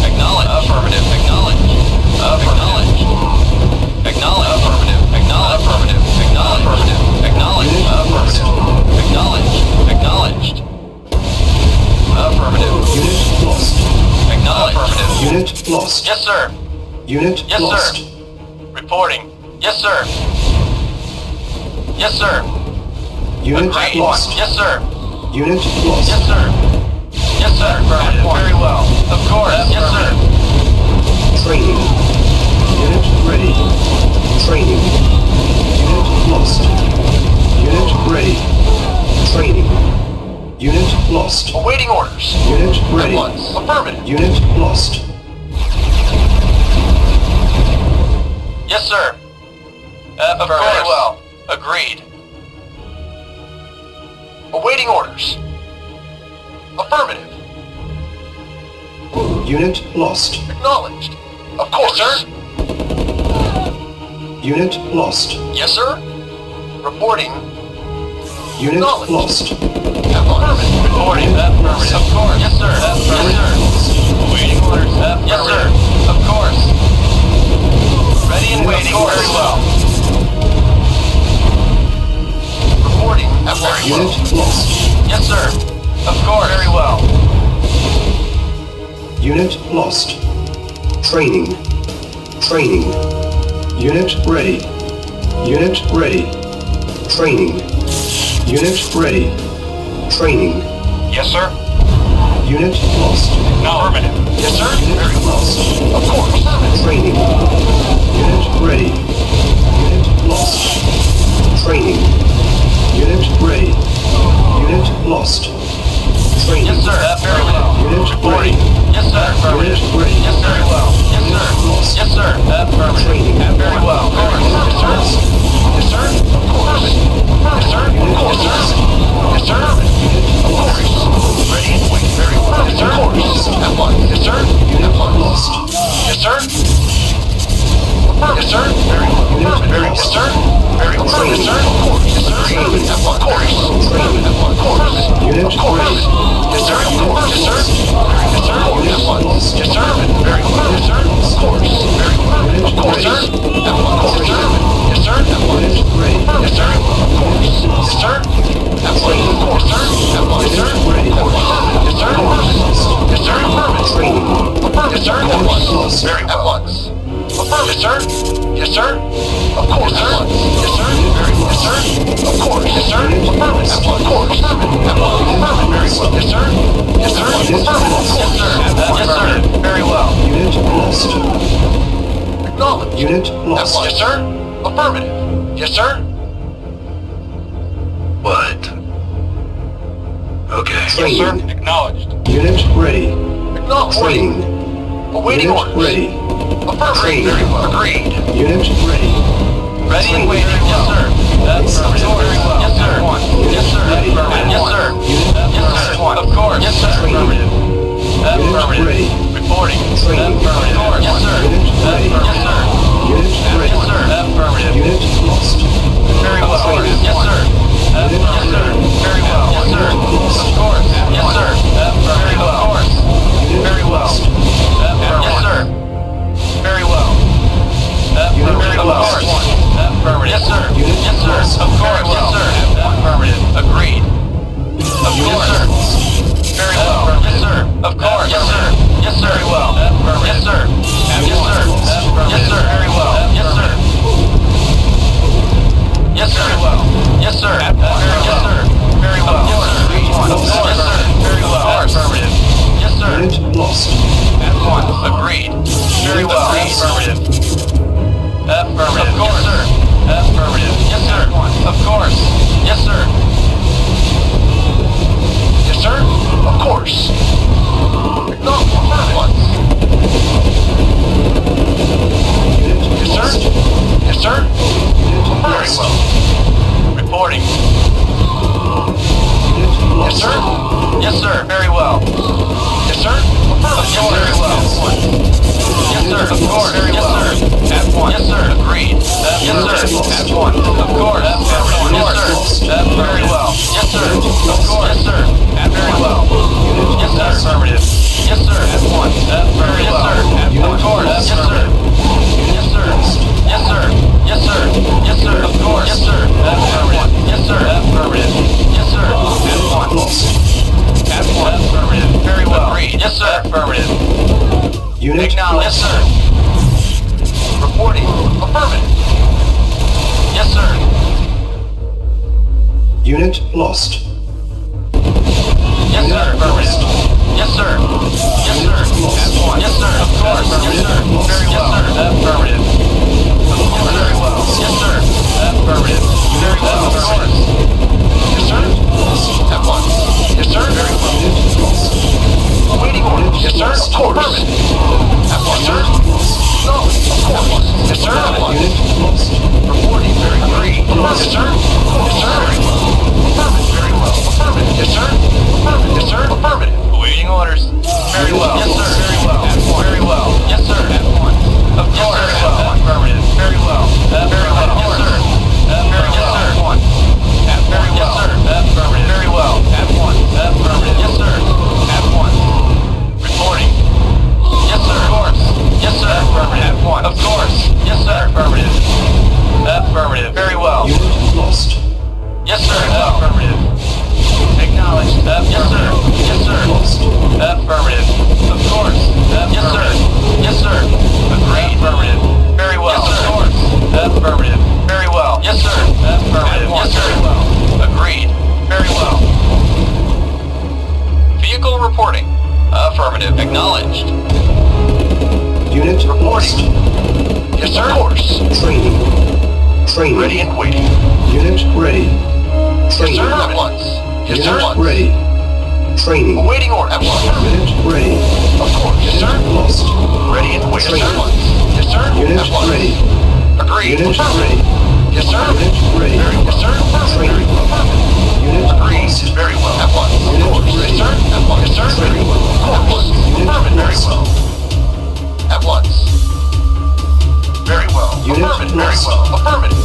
Acknowledged. Affirmative. Acknowledged. Acknowledged. Acknowledged. Affirmative. Acknowledged. Affirmative. Acknowledged. Acknowledged. Affirmative. Acknowledged. Acknowledged. Affirmative. Unit lost. Acknowledged. Affirmative. Unit lost. Yes, sir. Unit Yes, lost. sir. Reporting. Yes, sir. Yes, sir. Unit Agreed. lost. Yes, sir. Unit lost. Yes, sir. Yes, sir. Very well. Of course. Yes, sir. Training. Unit ready. Training. Unit lost. Unit ready. Training. Unit lost. Awaiting orders. Unit At ready. once. Affirmative. Unit lost. Yes, sir. Very well. Agreed. Awaiting orders. Affirmative. Unit lost. Acknowledged. Of course, sir. Unit lost. Yes, sir. Reporting. Unit Acknowledged. lost. Affirmative. Reporting. Affirmative. Of course. Yes, sir. Yes, sir. Awaiting orders. Yes, sir. Of course. Ready and waiting. Very well. Reporting. Very well. Unit lost. Yes, sir. Of course. Very well. Unit lost. Training. Training. Unit ready. Unit ready. Training. Unit ready. Training. Yes, sir. Unit lost. No. Affirmative. Yes, sir. Very well. Of course. Training. Unit ready. Unit lost. Training. Unit ready. Unit lost. Training. Yes, sir. Very well. Unit ready. Yes, sir. Unit ready. Yes, sir. Very well. Yes, sir. Lost. Yes, sir. Affirmative. Training. Very well. Of course. Yes, sir. Yes, sir. Of course. Yes, sir. Of course. Yes, sir. Of course. Ready and wait. Very well. Yes, sir. Of course. At once. Yes, sir. At once. Lost. Yes, sir. Yes, sir. Very well. Very yes, sir. Very well. Yes, sir. Of course. Yes, sir. At once. Of course. At once. Of course. Unit Of course. ready. Yes, sir. Of course. Yes, sir. Yes, sir. At once. Yes, sir. Very well. Yes, sir. Of course. Very well. Of course, sir. At once. Yes, sir. Yes, sir. At once. Yes, sir. Of course. Yes, sir. At once. Of course, sir. At once. Yes, sir. Of course. Yes, sir. Yes, sir. Training. Yes, sir. At once. Very at once. Affirmative, sir. Yes, sir. Of course, sir. Yes, sir. Very well. Yes, sir. Of course. Yes, sir. Affirmative. Of course. At once. Affirmative. Very well. Yes, sir. Yes, sir. Affirmative. Yes, sir. Yes, sir. Very well. Unit lost. Acknowledged. Unit At lost. once. Yes, sir. Affirmative. Yes, sir. What? Okay. Yes, sir. Training. Acknowledged. Unit ready. Acknowledged. Training. Awaiting Unit orders. ready. Affirmative. Training. Very well. Agreed. Unit ready. Ready and waiting. Yes, sir. Affirmative. Very well. Yes, sir. Yes, sir. Affirmative. Yes, sir. Yes, sir. Of course. Yes, sir. Affirmative. Affirmative. ready. Reporting. Training. Affirmative. Of course. Yes, sir. Unit ready. Yes, sir. Unit ready. Yes, sir. Affirmative. Unit lost. Very well. Yes, sir. Yes, sir. Very well. Yes, sir. Of course. Yes, sir. Very well. Of course. Very well. Yes, sir. Very well. Very well. Affirmative. Yes, sir. Yes, sir. Of course. Yes, sir. Affirmative. Agreed. Of course, sir. Very well. Yes, sir. Of course. Yes, sir. Yes, sir. Very well. Yes, sir. Yes, sir. Yes, sir. Very well. Yes, sir. Yes, sir. Very well. Yes, sir. Yes, sir. Very well. Yes, sir. Of course. Yes, sir. Very well. Affirmative. Yes, sir. Unit lost. At once. Agreed. Very well. Affirmative. Affirmative. Of course, sir. Affirmative. Yes, sir. Of course. Yes, sir. Yes, sir. Of course. Acknowledged. At once. Yes, sir. Yes, sir. Very well. Reporting. Yes, sir. Yes, sir. Very well. Yes, sir. Yes, very well. Yes, sir. Of course. Yes, sir. At once. Yes, sir. Agreed. Yes, sir. At once. Of course. Yes, sir. Very well. Yes, sir. Of course. Yes, sir. Very well. Yes, sir. Affirmative. Yes, sir. At once. Very well. Of course. Yes, sir. Yes, sir. Yes, sir. Yes, sir. Yes, sir. Of course. Yes, sir. Affirmative. Yes, sir. Affirmative. Yes, sir. At once. At once. Affirmative. Very well. Agreed. Yes, sir. Affirmative. Unit Acknowledged. Yes, sir. Reporting. Affirmative. Yes, sir. Unit lost. Yes, sir. Affirmative. Yes, sir. Yes, sir. At once. Yes, sir. Of course. Yes, sir. Very well. Yes, sir. Affirmative. Very well. Yes, sir. Affirmative. Very well. Of course. Yes, sir. At once. Yes, sir. Very well. Awaiting orders. Yes, sir. Of course. At once, sir. No. Of course. Yes, sir. At once. Unit lost. Reporting. Very agreed. Yes, sir. Yes, sir. Very well. Affirmative. Very well. lost. Yes, sir. Of course. Training. Training. Ready and waiting. Unit ready. Yes, Training. sir. At once. Yes, Unit sir. At once. ready. Training. Awaiting order. At once. Unit ready. Of course. Yes, sir. Lost. Ready and waiting. Yes, sir. Training. At once. Yes, sir. Unit At once. ready. Agreed. Unit Affirmative. ready. Yes, sir. Unit ready. Yes, sir. Training. Affirmative. Unit Agreed. lost. Very well. At once. Of Unit course. ready. Yes, sir. At once. Yes, sir. Very well. Of course. Affirmative. Very well. At once. Very well. Unit Affirmative. Very lost. well. Affirmative.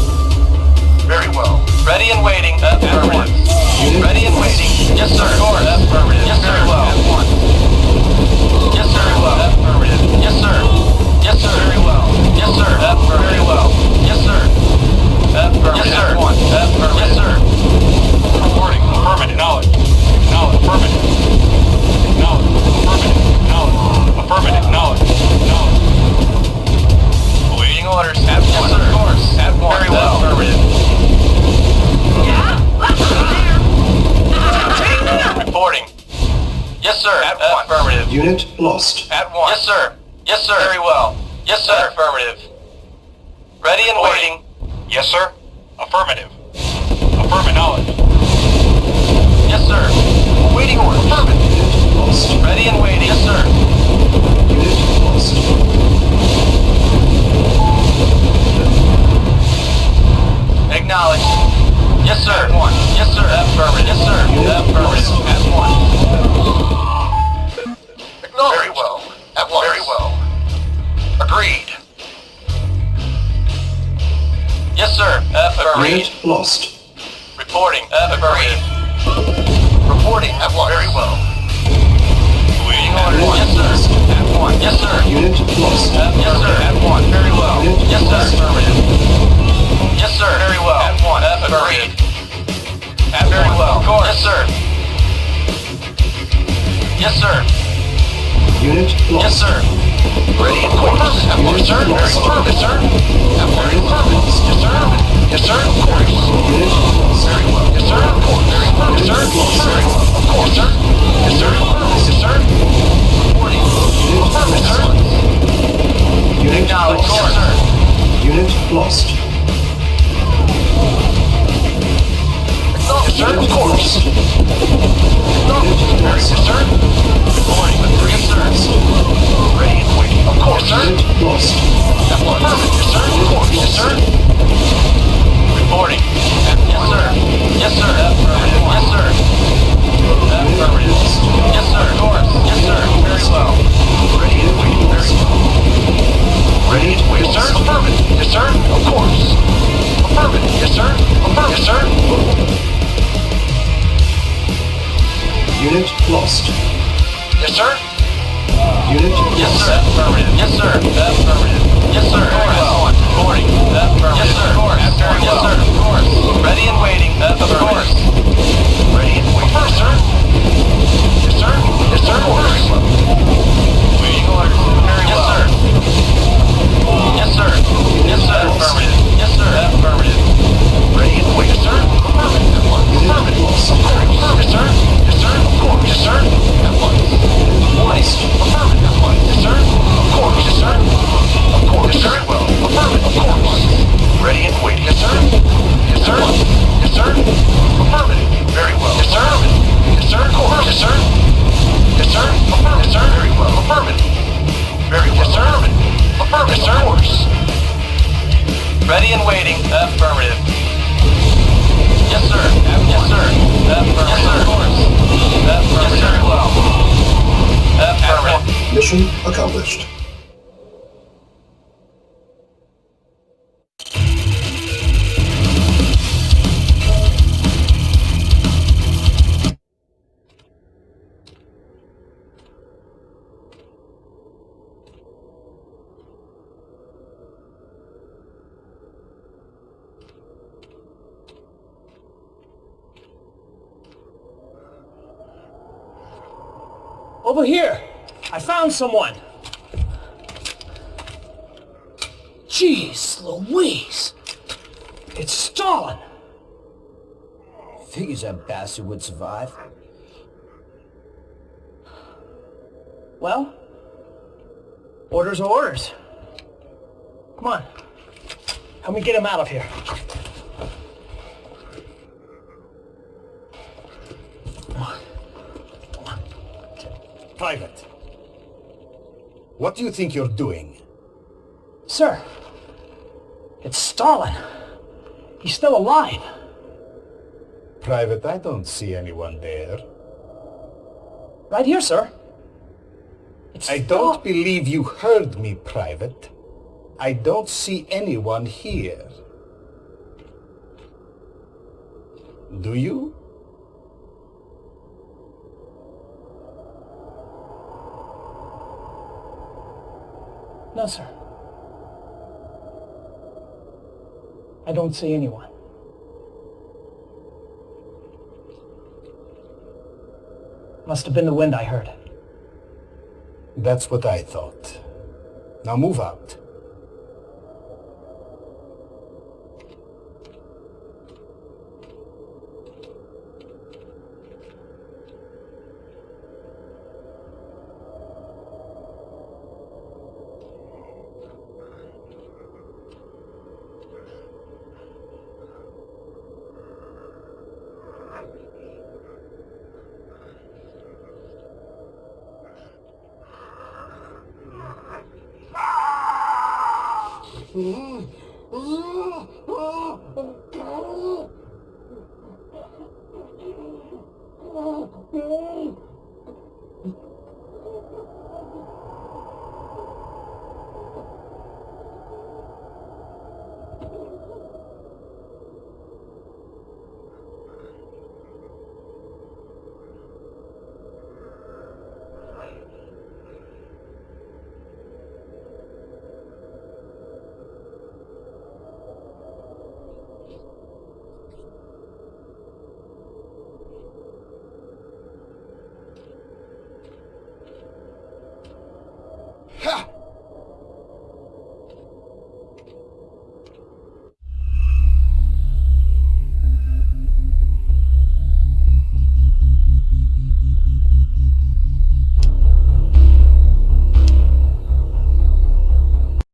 Very well. Ready and waiting. Affirmative. Unit Ready and waiting. Yes, sir. Of course. Affirmative. Yes, sir. Very well. At once. Yes, sir. Very well. Affirmative. Yes, sir. Yes, sir. Very well. Yes, sir. Affirmative. Very well. Yes, sir. Affirmative. Yes, sir. At once. Affirmative. Yes, sir. Reporting. Affirmative. Knowledge. Knowledge. Affirmative. Knowledge. Affirmative. Knowledge. Affirmative. Knowledge. Knowledge. Awaiting orders. At once. Yes, sir. Of course. At once. Very well. Affirmative. Yeah? There. Reporting. Yes, sir. At once. Affirmative. Unit lost. At once. Yes, sir. Yes, sir. Very well. Yes, sir. Affirmative. Ready and waiting. Yes, sir. Affirmative. Affirmative. Knowledge. Yes, sir. Awaiting order. Affirmative. Unit lost. Ready and waiting. Yes, sir. Unit lost. Acknowledge. Yes, sir. At once. Yes, sir. Affirmative. Yes, sir. Affirmative. At once. Acknowledge. Very well. At once. Very well. Agreed. Yes, sir. Agreed. Unit lost. Reporting. Agreed. Reporting. At once. Very well. Waiting orders. Yes, sir. At once. Yes, sir. Unit lost. Yes, sir. At once. Very well. Yes, sir. Affirmative. Yes, sir. Very well. At once. Agreed. At very well. Of course. Yes, sir. Yes, sir. Unit lost. Yes, sir. Ready and quick. At once, sir. Very well. Yes, sir. At once. Very well. Yes, sir. Yes, sir. Of course. Unit lost. Very well. Yes, sir. Of course. Very well. Yes, sir. Very well. Of course, sir. Yes, sir. Yes, sir. Reporting. Affirmative, sir. Unit Acknowledge. Yes, lost. sir. Unit lost. Yes, sir. Of course. Very yes, sir. Reporting with three, yes, sir. Ready and waiting. Of course, sir. Unit lost. At once. Yes, sir. Of course. Yes, sir. Reporting. Yes, sir. Yes, sir. Affirmative. Yes, sir. Affirmative. Yes, sir. Of course. Yes, sir. Very well. Ready and waiting. Very well. Ready and waiting. Yes, sir. Affirmative. Yes, sir. Of course. Affirmative. Yes, sir. Affirmative. Yes, sir. Unit lost. Yes, sir. Unit Yes, lost. sir. Affirmative. Yes, sir. Affirmative. Yes, sir. Very well. Reporting. Affirmative. Yes, sir. Of course. Very well. Yes, sir. Of course. Ready and waiting. Of course. Ready and waiting. Yes, sir. Yes, sir. Yes, sir. Very well. Waiting orders. Very well. Yes, sir. Yes, sir. Yes, sir. Affirmative. Yes, sir. Affirmative. Ready and waiting. Yes, sir. Affirmative. At once. Affirmative. Of course. Yes, sir. Yes, sir. Of course. Yes, sir. At once. Warning. Affirmative. At once. Yes, sir. Of course. Yes, sir. Of course. Yes, sir. Well. Affirmative. Of course. Ready and waiting. Yes, sir. Yes, sir. Yes, sir. Affirmative. Very well. Yes, sir. Yes, sir. Of course. Yes, sir. Yes, sir. Affirmative. Yes, sir. Very well. Affirmative. Very well. Yes, sir. Affirmative. Yes, sir. Of course. Ready and waiting. Affirmative. Yes, sir. Yes, sir. Affirmative. Yes, sir. Of course. Affirmative. Yes, very well. Affirmative. Mission accomplished. Over here! I found someone! Jeez Louise! It's Stalin! Figures that bastard would survive. Well, orders are orders. Come on. Help me get him out of here. Come on. Private. What do you think you're doing? Sir, it's Stalin. He's still alive. Private, I don't see anyone there. Right here, sir. I don't believe you heard me, Private. I don't see anyone here. Do you? No, sir. I don't see anyone. Must have been the wind I heard. That's what I thought. Now move out.